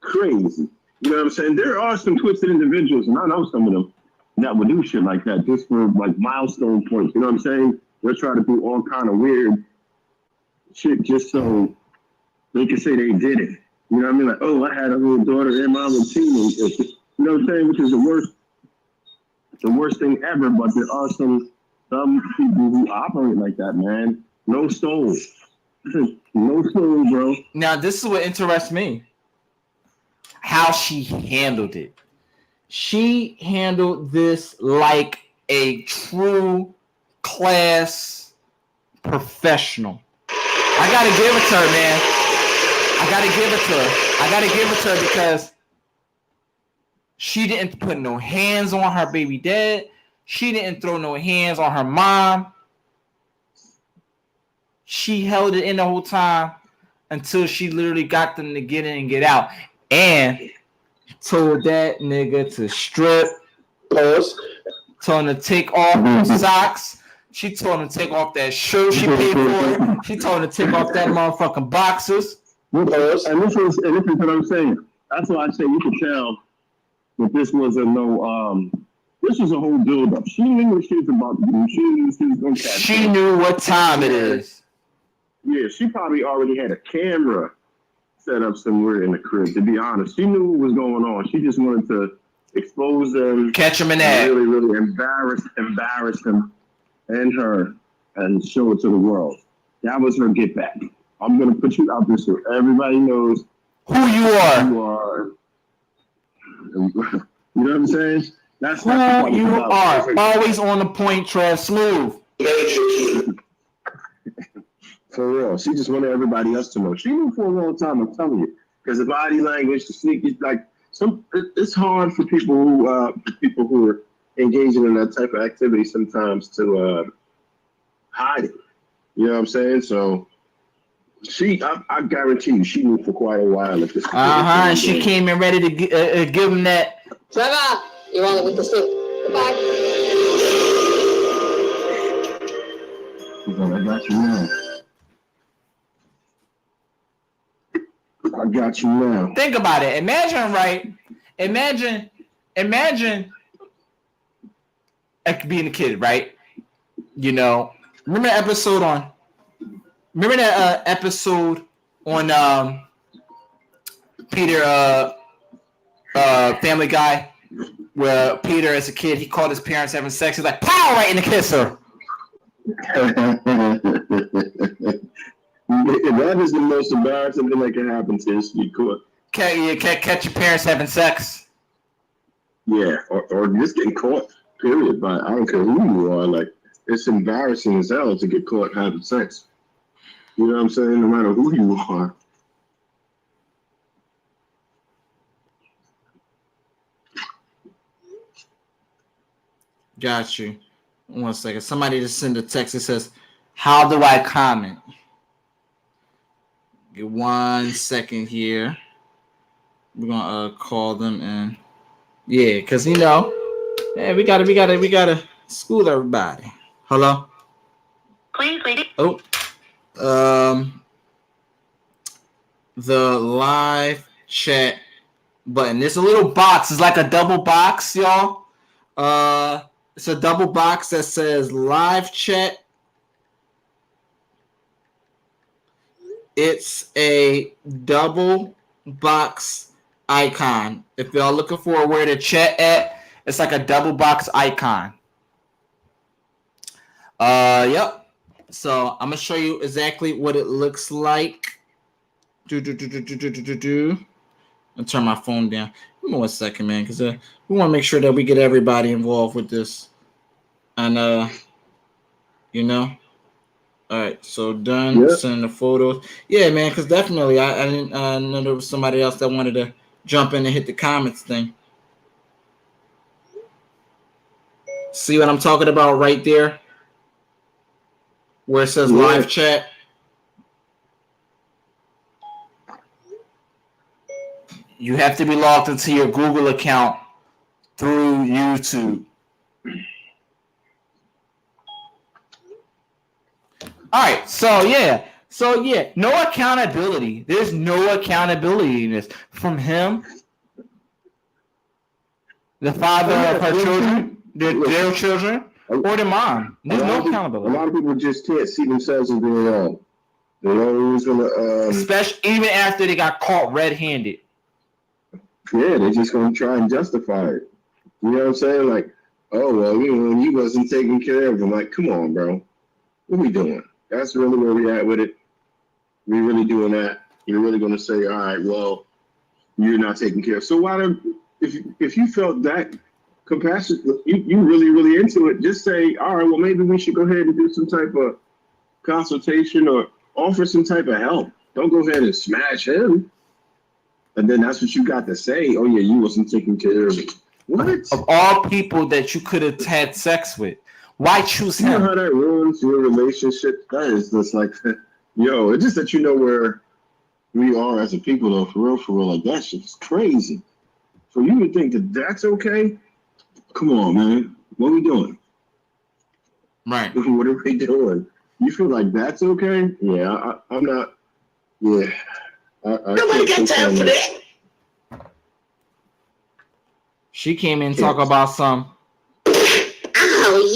crazy. You know what I'm saying? There are some twisted individuals, and I know some of them that would do shit like that just for like milestone points. You know what I'm saying? They're trying to do all kind of weird shit just so they can say they did it. You know what I mean? Like, oh, I had a little daughter and mom was teenage. You know what I'm saying? Which is the worst thing ever. But there are some people who operate like that, man. No soul. No soul, bro. Now, this is what interests me. How she handled it. She handled this like a true class professional. I gotta give it to her, man. I gotta give it to her because she didn't put no hands on her baby dad. She didn't throw no hands on her mom. She held it in the whole time until she literally got them to get in and get out. And told that nigga to strip. Pause. Told him to take off her socks. She told him to take off that shirt she paid for. She told him to take off that motherfucking boxers. Pause. And this is what I'm saying. That's why I say you could tell that this wasn't this was a whole build up. She knew what she was about to do. She knew she was going to catch. She knew what time it is. Yeah, she probably already had a camera set up somewhere in the crib, to be honest. She knew what was going on. She just wanted to expose them. Catch them in that. Really, really embarrass them and her and show it to the world. That was her get back. I'm going to put you out there so everybody knows who you are. You are. You know what I'm saying? That's who you are. Always on the point, Trav. Smooth. For real. She just wanted everybody else to know. She knew for a long time, I'm telling you. Because the body language, the sneaky, like it's hard for people who are engaging in that type of activity sometimes to hide it. You know what I'm saying? So I guarantee you, she knew for quite a while if this. And she came in ready to give him that. Trevor, you're on with the sleep. Goodbye. I got you now. I got you now. Think about it. Imagine, right? Imagine like being a kid, right? You know, remember that episode on Peter Family Guy, where Peter as a kid, he caught his parents having sex. He's like, pow, right in the kisser. That is the most embarrassing thing that can happen to us. You could catch your parents having sex. Yeah, or just getting caught. Period. But I don't care who you are. Like, it's embarrassing as hell to get caught having sex. You know what I'm saying? No matter who you are. Got you. 1 second. Somebody just send a text that says, "How do I comment?" Give 1 second here. We're gonna call them in. Yeah, cause we gotta school everybody. Hello. Please wait. Oh, the live chat button. There's a little box. It's like a double box, y'all. It's a double box that says live chat. It's a double box icon. If y'all looking for where to chat at, it's like a double box icon. Yep. So I'm gonna show you exactly what it looks like. I'll turn my phone down. Give me 1 second, man, because we want to make sure that we get everybody involved with this. And all right, so done. Yep. Sending the photos. Yeah, man, because definitely I didn't know there was somebody else that wanted to jump in and hit the comments thing. See what I'm talking about right there? Where it says live chat. You have to be logged into your Google account through YouTube. All right, so yeah, no accountability. There's no accountability in this from him, the father of her children, their children, or the mom. There's no A accountability. lot of people just can't see themselves as being wrong. They're always gonna, especially even after they got caught red-handed. Yeah, they're just gonna try and justify it. You know what I'm saying? Like, oh well, you wasn't taking care of them. Like, come on, bro, what are we doing? That's really where we at with it. We really doing that? You're really gonna say, all right, well, you're not taking care of. So why don't if you felt that compassion, you really into it, just say, all right, well, maybe we should go ahead and do some type of consultation or offer some type of help. Don't go ahead and smash him. And then that's what you got to say. Oh yeah, you wasn't taking care of it. What? Of all people that you could have had sex with, why choose him? You know how that ruins your relationship? That is just like, yo, it's just that you know where we are as a people, though, for real. Like, that shit is crazy. For you to think that that's okay? Come on, man. What are we doing? Right. What are we doing? You feel like that's okay? Yeah, I'm not. Yeah. Nobody got time for that. She came in talk about some. Oh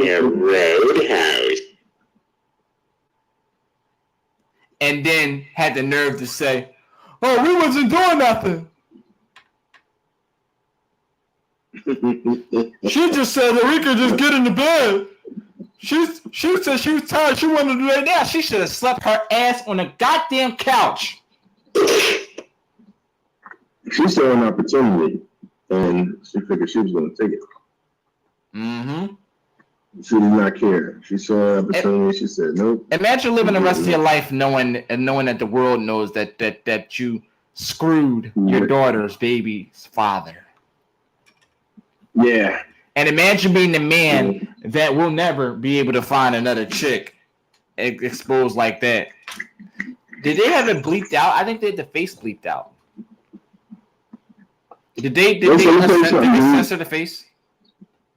yeah, Roadhouse. And then had the nerve to say, "Oh, we wasn't doing nothing." She just said that we could just get in the bed. She said she was tired. She wanted to lay down. She should have slept her ass on the goddamn couch. She saw an opportunity, and she figured she was going to take it. Mm-hmm. She did not care. She saw an opportunity. She said, "Nope." Imagine living the rest of your life knowing that the world knows that you screwed your daughter's baby's father. Yeah. And imagine being the man that will never be able to find another chick exposed like that. Did they have it bleeped out? I think they had the face bleeped out. Did they censor the face?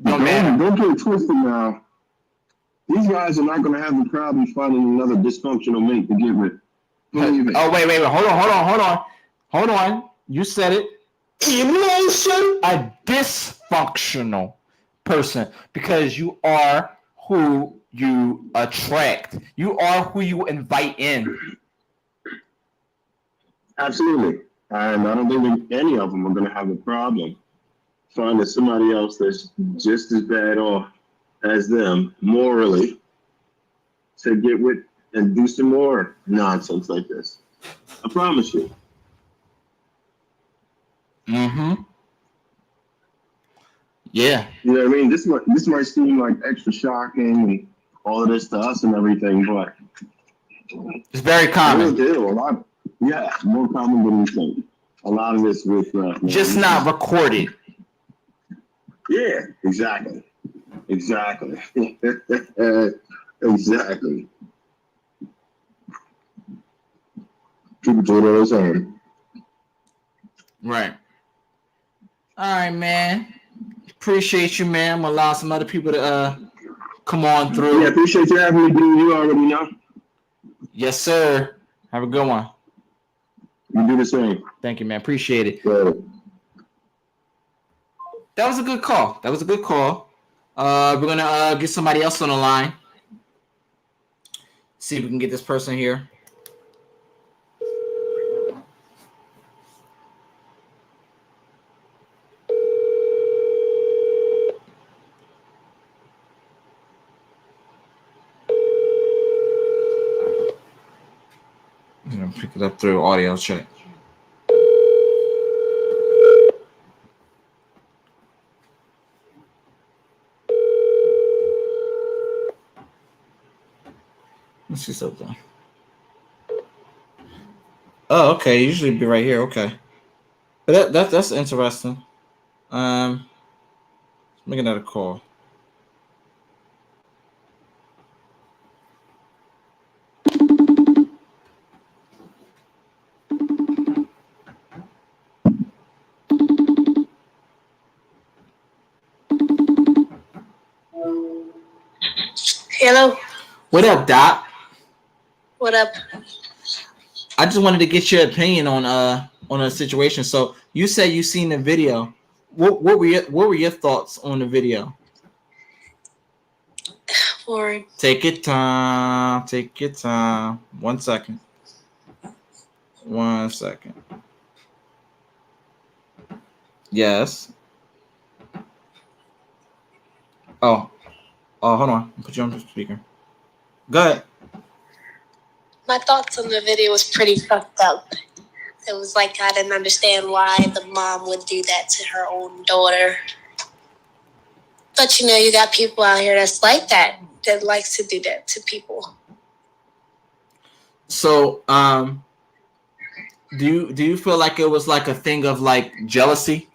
Don't get it twisted now. These guys are not going to have a problem finding another dysfunctional mate to get with. Oh, wait. Hold on. You said it. Emotion. A dysfunctional person, because you are who you attract. You are who you invite in. Absolutely. And I don't think any of them are going to have a problem finding somebody else that's just as bad off as them morally to get with and do some more nonsense like this. I promise you. Mm-hmm. Yeah. You know what I mean? This might seem like extra shocking and all of this to us and everything, but it's very common. More common than we think. A lot of this with just not recorded. Yeah, exactly. Exactly. People do it all the time. Right. All right, man. Appreciate you, man. I'm gonna allow some other people to come on through. Yeah, appreciate you having me, dude. You already know. Yes, sir. Have a good one. You do the same. Thank you, man. Appreciate it. Good. That was a good call. We're gonna get somebody else on the line. See if we can get this person here. I'm gonna pick it up through audio check. Let's see something. Oh, okay. Usually be right here. Okay, but that's interesting. Make another call. Hello. What up, Doc? What up? I just wanted to get your opinion on a situation. So you said you seen the video. What were your thoughts on the video? Or Take your time. Take your time. 1 second. 1 second. Yes. Oh, hold on. I'll put you on the speaker. Go ahead. my thoughts on the video was pretty fucked up. It was like I didn't understand why the mom would do that to her own daughter. But you know, you got people out here that's like that likes to do that to people. So, do you feel like it was like a thing of like jealousy?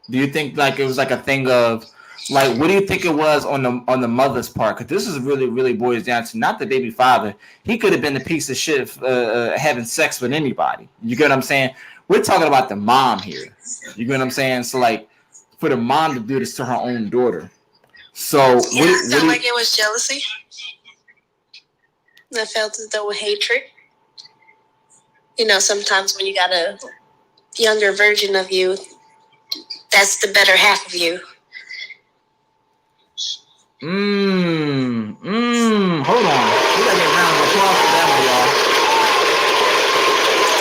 Do you think like it was like a thing of like what do you think it was on the mother's part? Because this is really boils down to not the baby father. He could have been a piece of shit having sex with anybody. You get what I'm saying? We're talking about the mom here. You get what I'm saying? So like for the mom to do this to her own daughter. So Yeah, it sounded like it was jealousy. I felt as though with hatred. You know, sometimes when you got a younger version of you, that's the better half of you. Hold on. We gotta get a round of applause for that one,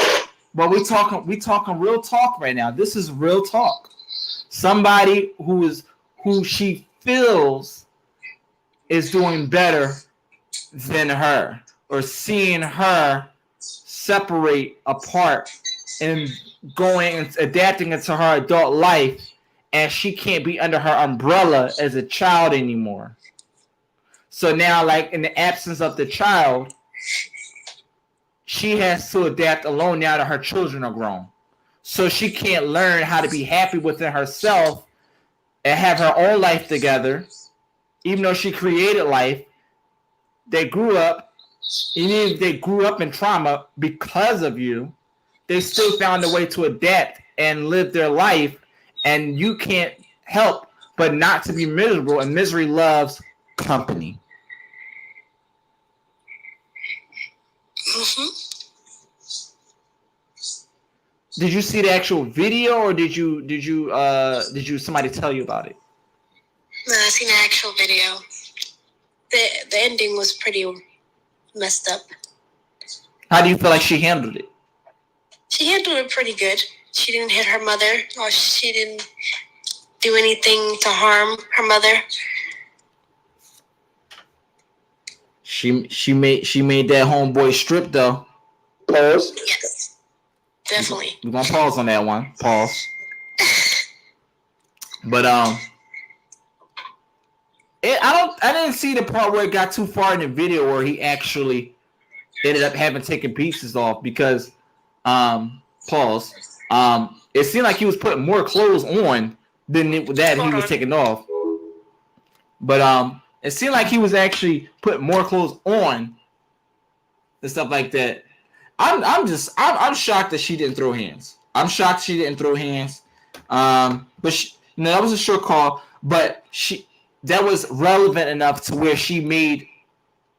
y'all. But we talking real talk right now. This is real talk. Somebody who she feels is doing better than her, or seeing her separate apart and going and adapting into her adult life, and she can't be under her umbrella as a child anymore. So now, like in the absence of the child, she has to adapt alone now that her children are grown. So she can't learn how to be happy within herself and have her own life together, even though she created life. They grew up, even if they grew up in trauma because of you, they still found a way to adapt and live their life, and you can't help but not to be miserable, and misery loves company. Mm-hmm. Did you see the actual video, or did you somebody tell you about it? No, I seen the actual video. The ending was pretty messed up. How do you feel like she handled it? She handled it pretty good. She didn't hit her mother, or she didn't do anything to harm her mother. She made that homeboy strip though. Pause. Yes, definitely. We're gonna pause on that one. Pause. But I didn't see the part where it got too far in the video where he actually ended up having taken pieces off, because pause. It seemed like he was putting more clothes on than he was taking off. But it seemed like he was actually putting more clothes on and stuff like that. I'm shocked that she didn't throw hands. I'm shocked she didn't throw hands. But that was a short call. But that was relevant enough to where she made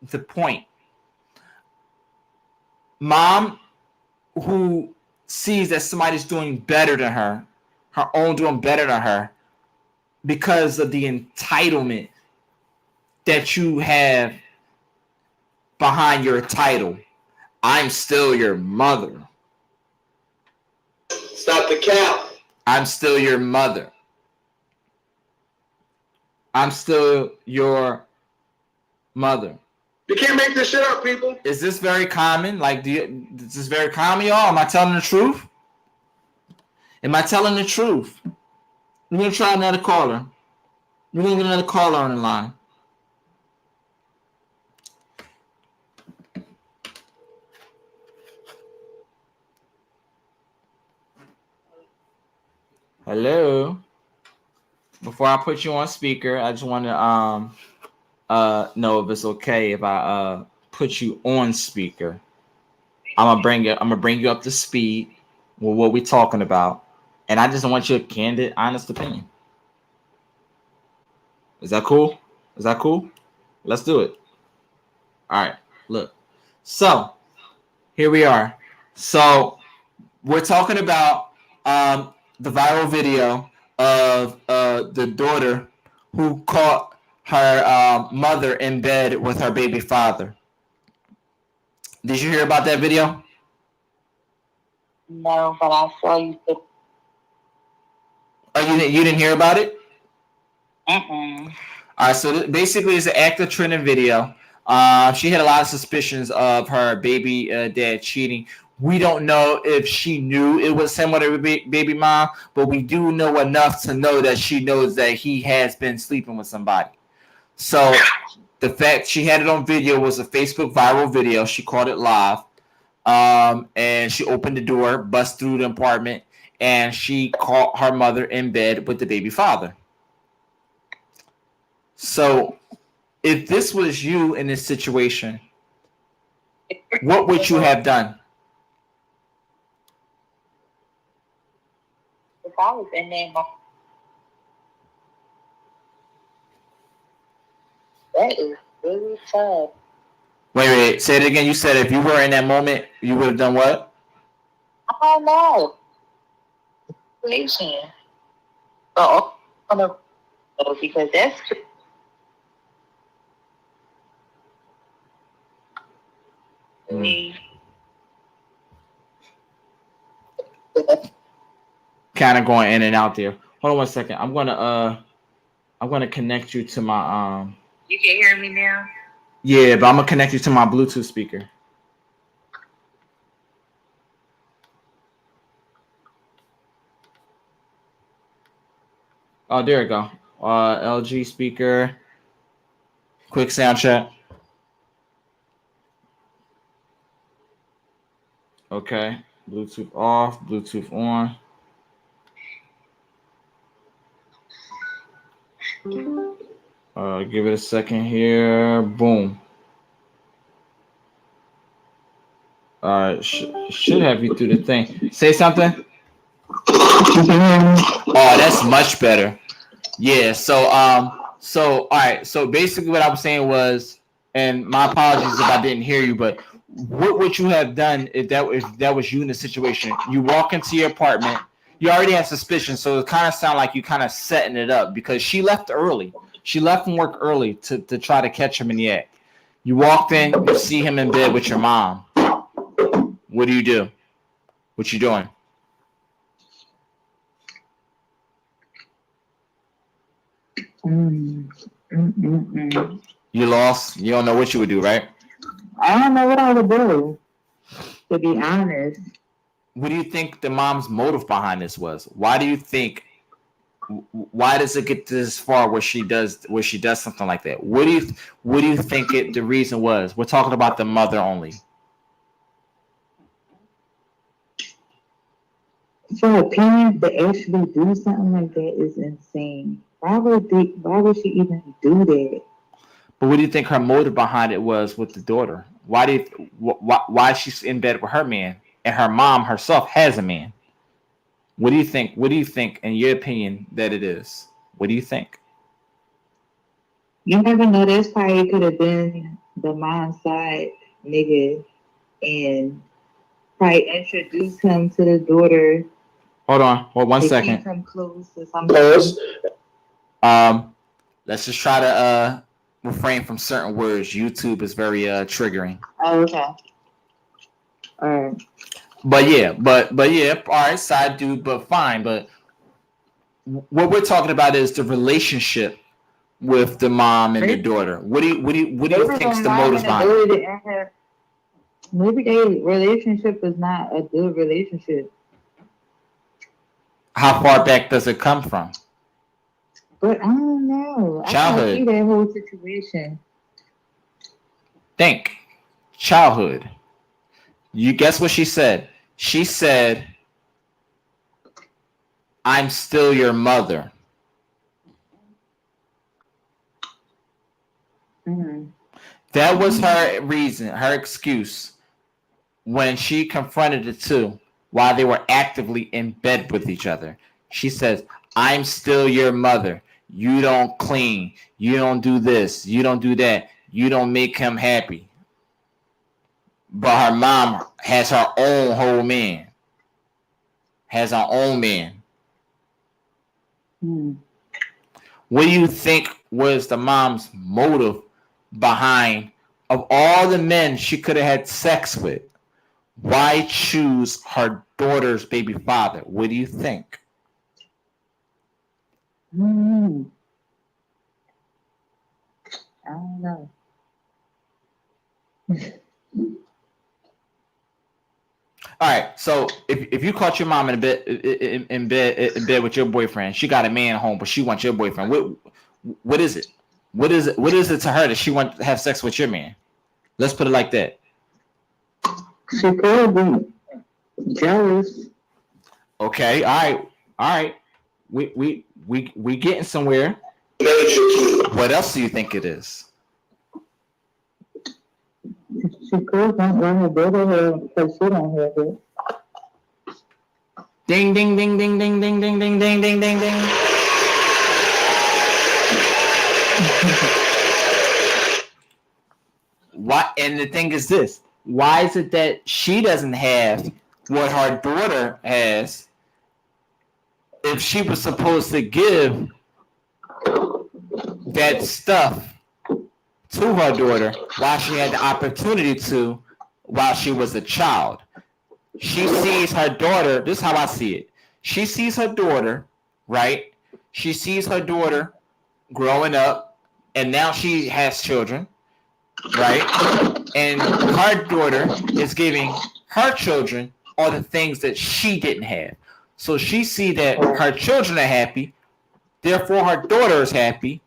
the point. Mom, who sees that somebody's doing better than her own doing better than her, because of the entitlement that you have behind your title. I'm still your mother. Stop the cap. I'm still your mother. I'm still your mother. You can't make this shit up, people. Is this very common? Like, is this very common, y'all? Am I telling the truth? Am I telling the truth? We're going to try another caller. We're going to get another caller on the line. Hello. Before I put you on speaker, I just want to know if it's okay if I put you on speaker. I'm gonna bring you up to speed with what we're talking about, and I just want your candid, honest opinion. Is that cool? Is that cool? Let's do it. All right, look. So here we are. So we're talking about the viral video of the daughter who caught her mother in bed with her baby father. Did you hear about that video? No, but I saw you put. Oh, you didn't hear about it? Mm-mm. All right, so basically, it's an active trending video. She had a lot of suspicions of her baby dad cheating. We don't know if she knew it was him or her baby mom, but we do know enough to know that she knows that he has been sleeping with somebody. So the fact she had it on video was a Facebook viral video. She caught it live, and she opened the door, bust through the apartment, and she caught her mother in bed with the baby father. So if this was you in this situation, what would you have done? If I was in there, that is really tough. Wait. Say it again. You said if you were in that moment, you would have done what? I don't know. Situation. Oh, because that's me. Kind of going in and out there. Hold on one second. I'm gonna connect you to my You can hear me now? Yeah, but I'm gonna connect you to my Bluetooth speaker. Oh, there we go. LG speaker. Quick sound check. Okay. Bluetooth off. Bluetooth on. Give it a second here. Boom. Should have you through the thing. Say something. Oh, that's much better. Yeah. So all right. So basically, what I was saying was, and my apologies if I didn't hear you, but what would you have done if that was you in the situation? You walk into your apartment. You already have suspicion, so it kind of sounds like you kind of setting it up because she left early. She left from work early to try to catch him in the act. You walked in, you see him in bed with your mom. What do you do? What you doing? You lost. You don't know what you would do, right? I don't know what I would do, to be honest. What do you think the mom's motive behind this was? Why do you think? Why does it get this far where she does something like that? What do you think the reason was? We're talking about the mother only. For her parents to actually do something like that is insane. Why would she even do that? But what do you think her motive behind it was with the daughter? Why she's in bed with her man and her mom herself has a man? What do you think? What do you think, in your opinion, that it is? What do you think? You never know. That's probably could have been the mom's side nigga and probably introduce him to the daughter. Hold on. Hold one to second. Keep him close to something. Let's just try to refrain from certain words. YouTube is very triggering. Oh, okay. All right. But yeah, all right, side dude, but fine. But what we're talking about is the relationship with the mom and the daughter. What do you think's the motives behind it? Maybe their relationship is not a good relationship. How far back does it come from? But I don't know. Childhood. I can't see that whole situation. Think. Childhood. You guess what she said? She said, "I'm still your mother." Mm-hmm. That was her reason, her excuse when she confronted the two while they were actively in bed with each other. She says, "I'm still your mother. You don't clean. You don't do this. You don't do that. You don't make him happy." but her mom has her own whole man, has her own man. What do you think was the mom's motive behind, of all the men she could have had sex with, why choose her daughter's baby father? What do you think? I don't know. All right, so if you caught your mom in bed with your boyfriend, she got a man at home, but she wants your boyfriend. What is it? What is it to her that she wants to have sex with your man? Let's put it like that. She could be jealous. Okay, all right. We getting somewhere. What else do you think it is? She could not want to go to her because she don't have it. Ding ding ding ding ding ding ding ding ding ding ding ding. Why? And the thing is this: why is it that she doesn't have what her daughter has? If she was supposed to give that stuff to her daughter while she had the opportunity to, while she was a child. She sees her daughter, this is how I see it. She sees her daughter, right? She sees her daughter growing up, and now she has children, right? And her daughter is giving her children all the things that she didn't have. So she sees that her children are happy, therefore her daughter is happy.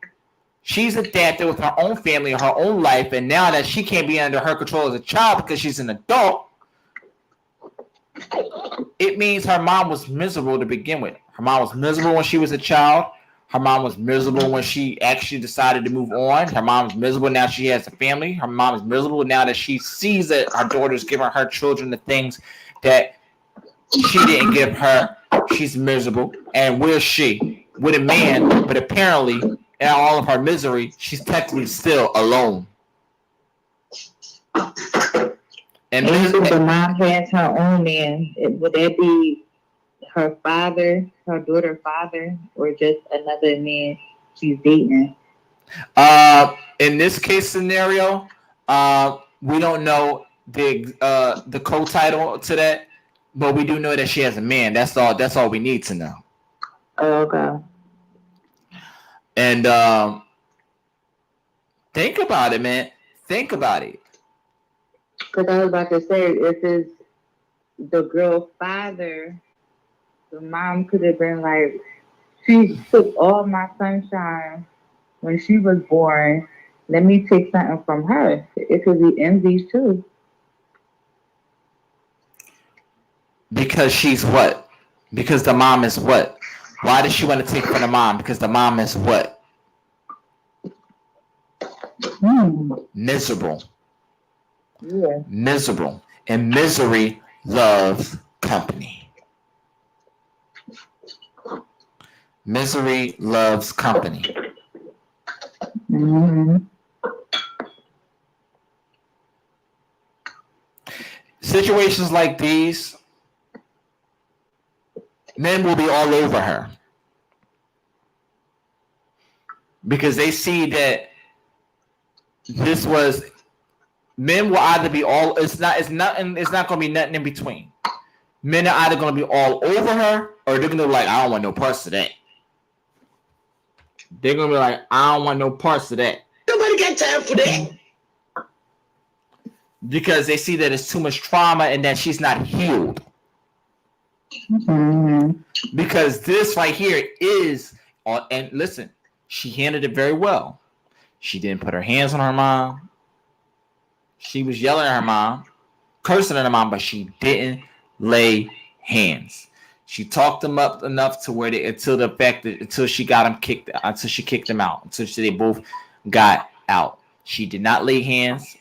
She's adapted with her own family, her own life, and now that she can't be under her control as a child because she's an adult, it means her mom was miserable to begin with. Her mom was miserable when she was a child. Her mom was miserable when she actually decided to move on. Her mom was miserable now she has a family. Her mom is miserable now that she sees that her daughter's giving her children the things that she didn't give her. She's miserable. And where's she? With a man, but apparently in all of her misery, she's technically still alone. And if the mom has her own man, would that be her father, her daughter's father, or just another man she's dating? In this case scenario, we don't know the co-title to that, but we do know that she has a man. That's all we need to know. Okay. And think about it, man. Think about it. Because I was about to say, if it's the girl's father, the mom could have been like, she took all my sunshine when she was born. Let me take something from her. It could be envy too. Because she's what? Because the mom is what? Why does she want to take from the mom? Because the mom is what? Miserable. Yeah. Miserable. And misery loves company. Misery loves company. Mm-hmm. Situations like these, men will be all over her because they see that this was. Men will either be all. It's not going to be nothing in between. Men are either going to be all over her, or they're going to be like, I don't want no parts of that. They're going to be like, I don't want no parts of that. Nobody got time for that. Because they see that it's too much trauma and that she's not healed. Mm-hmm. Because this right here is, and listen, she handled it very well. She didn't put her hands on her mom. She was yelling at her mom, cursing at her mom, but she didn't lay hands. She talked them up enough to where until she got them kicked, until she kicked them out, until they both got out. She did not lay hands.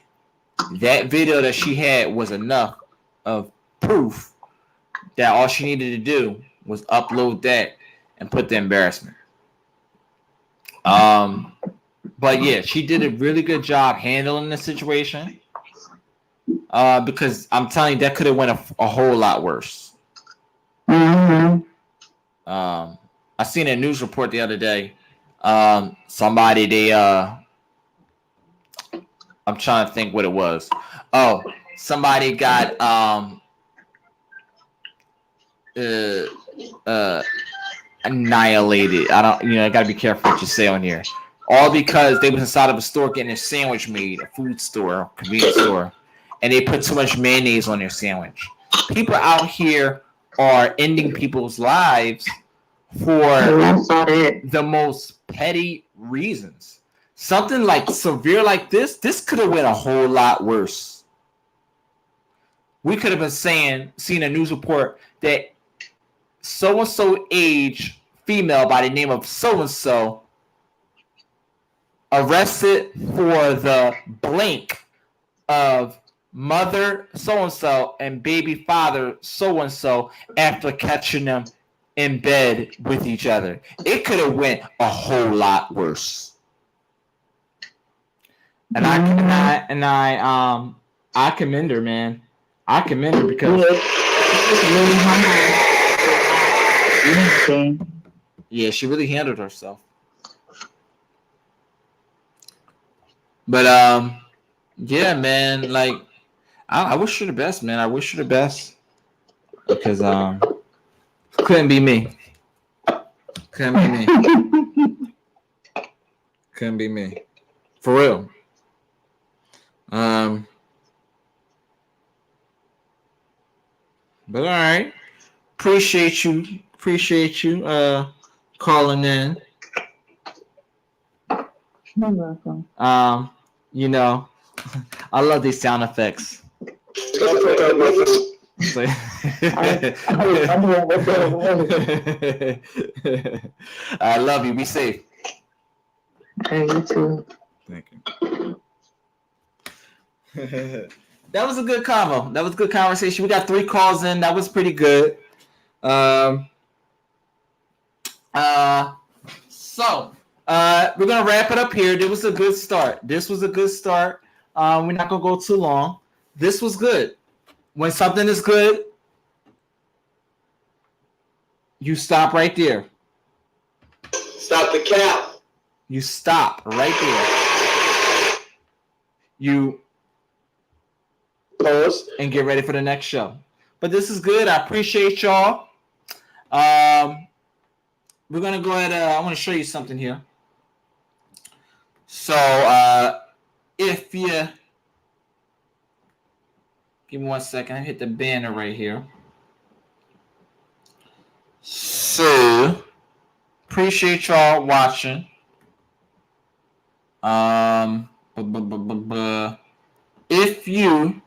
That video that she had was enough of proof that all she needed to do was upload that and put the embarrassment. But yeah, she did a really good job handling the situation. Because I'm telling you, that could have went a whole lot worse. Mm-hmm. I seen a news report the other day. Somebody I'm trying to think what it was. Oh, somebody got annihilated. I don't, I gotta be careful what you say on here. All because they was inside of a store getting a sandwich made, a food store, convenience store, and they put too much mayonnaise on their sandwich. People out here are ending people's lives for the most petty reasons. Something like severe like this could have went a whole lot worse. We could have been seen a news report that so and so age female by the name of so and so arrested for the blank of mother so and so and baby father so and so after catching them in bed with each other. It could have went a whole lot worse. And I commend her, man. I commend her because yeah, she really handled herself. But yeah, man, like I wish her the best, man. I wish her the best because couldn't be me. Couldn't be me. Couldn't be me. For real. But all right. Appreciate you calling in. You're welcome. I love these sound effects. I love you. Be safe. Hey, you too. Thank you. That was a good convo. That was a good conversation. We got 3 calls in. That was pretty good. So we're gonna wrap it up here. This was a good start. We're not gonna go too long. This was good. When something is good, you stop right there. Stop the cap. You stop right there. You Pause and get ready for the next show. But this is good. I appreciate y'all. We're gonna go ahead. I want to show you something here. So if you give me 1 second, I hit the banner right here. So appreciate y'all watching. If you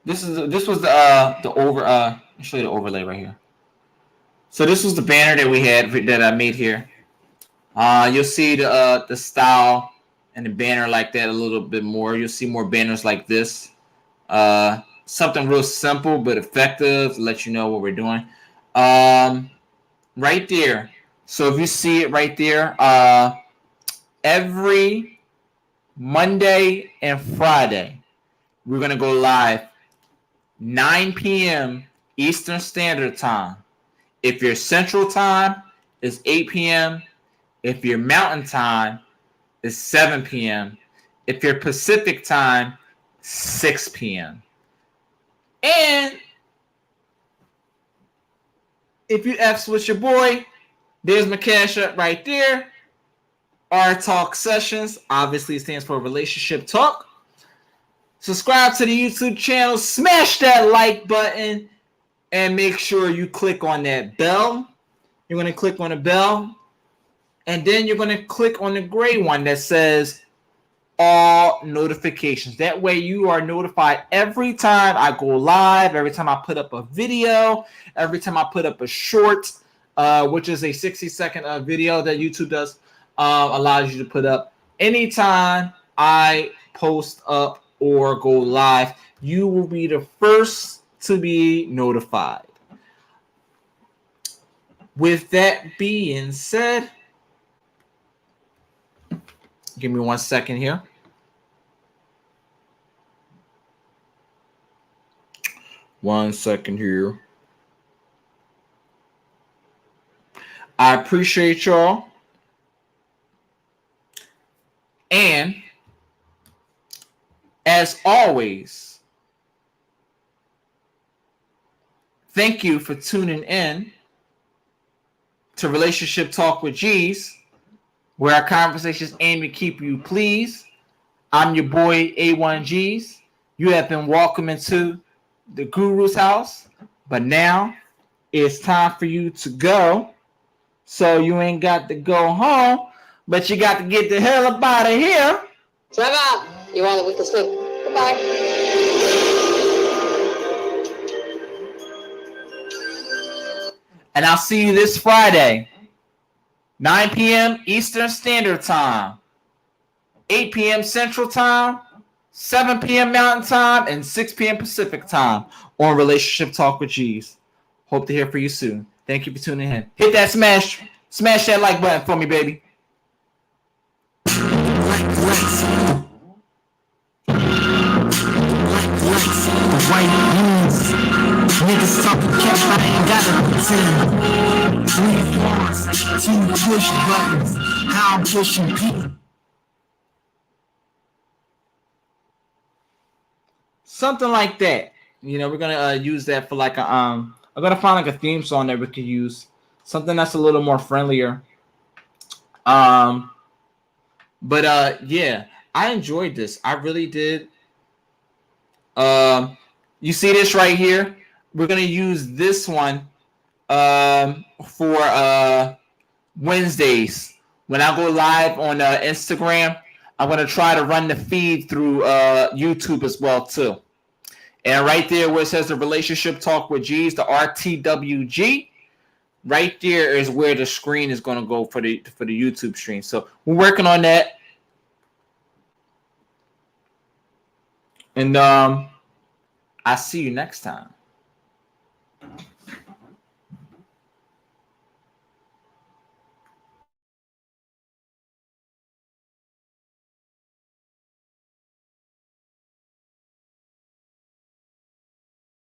this was the over I'll show you the overlay right here. So this was the banner that we had that I made here. You'll see the style and the banner like that a little bit more. You'll see more banners like this. Something real simple but effective to let you know what we're doing. Right there. So if you see it right there, every Monday and Friday, we're going to go live 9 p.m. Eastern Standard Time. If you're Central Time, it's 8 p.m. If you're Mountain Time, it's 7 p.m. If you're Pacific Time, 6 p.m. And if you F's with your boy, there's my cash up right there. Our Talk Sessions, obviously it stands for Relationship Talk. Subscribe to the YouTube channel, smash that like button, and make sure you click on that bell. You're going to click on the bell, and then you're going to click on the gray one that says all notifications. That way you are notified every time I go live, every time I put up a video, every time I put up a short, which is a 60-second video that YouTube does, allows you to put up. Anytime I post up or go live, you will be the first to be notified. With that being said, give me 1 second here. 1 second here. I appreciate y'all. And as always, thank you for tuning in to Relationship Talk with G's, where our conversations aim to keep you pleased. I'm your boy A1G's. You have been welcome into the Guru's house, but now it's time for you to go. So you ain't got to go home, but you got to get the hell up out of here. Trevor, you want a week of sleep? Goodbye. And I'll see you this Friday, 9 p.m. Eastern Standard Time, 8 p.m. Central Time, 7 p.m. Mountain Time, and 6 p.m. Pacific Time on Relationship Talk with G's. Hope to hear from you soon. Thank you for tuning in. Hit that smash that like button for me, baby. Niggas talking cash, but I ain't got a 3 4 2 push buttons. How I'm pushing people. Something like that. You know, we're gonna use that for like a I'm gonna find like a theme song that we could use. Something that's a little more friendlier. But yeah, I enjoyed this. I really did. You see this right here? We're gonna use this one for Wednesdays when I go live on Instagram. I'm gonna try to run the feed through YouTube as well too. And right there where it says the Relationship Talk with G's, the RTWG, right there is where the screen is gonna go for the YouTube stream. So we're working on that. And I see you next time.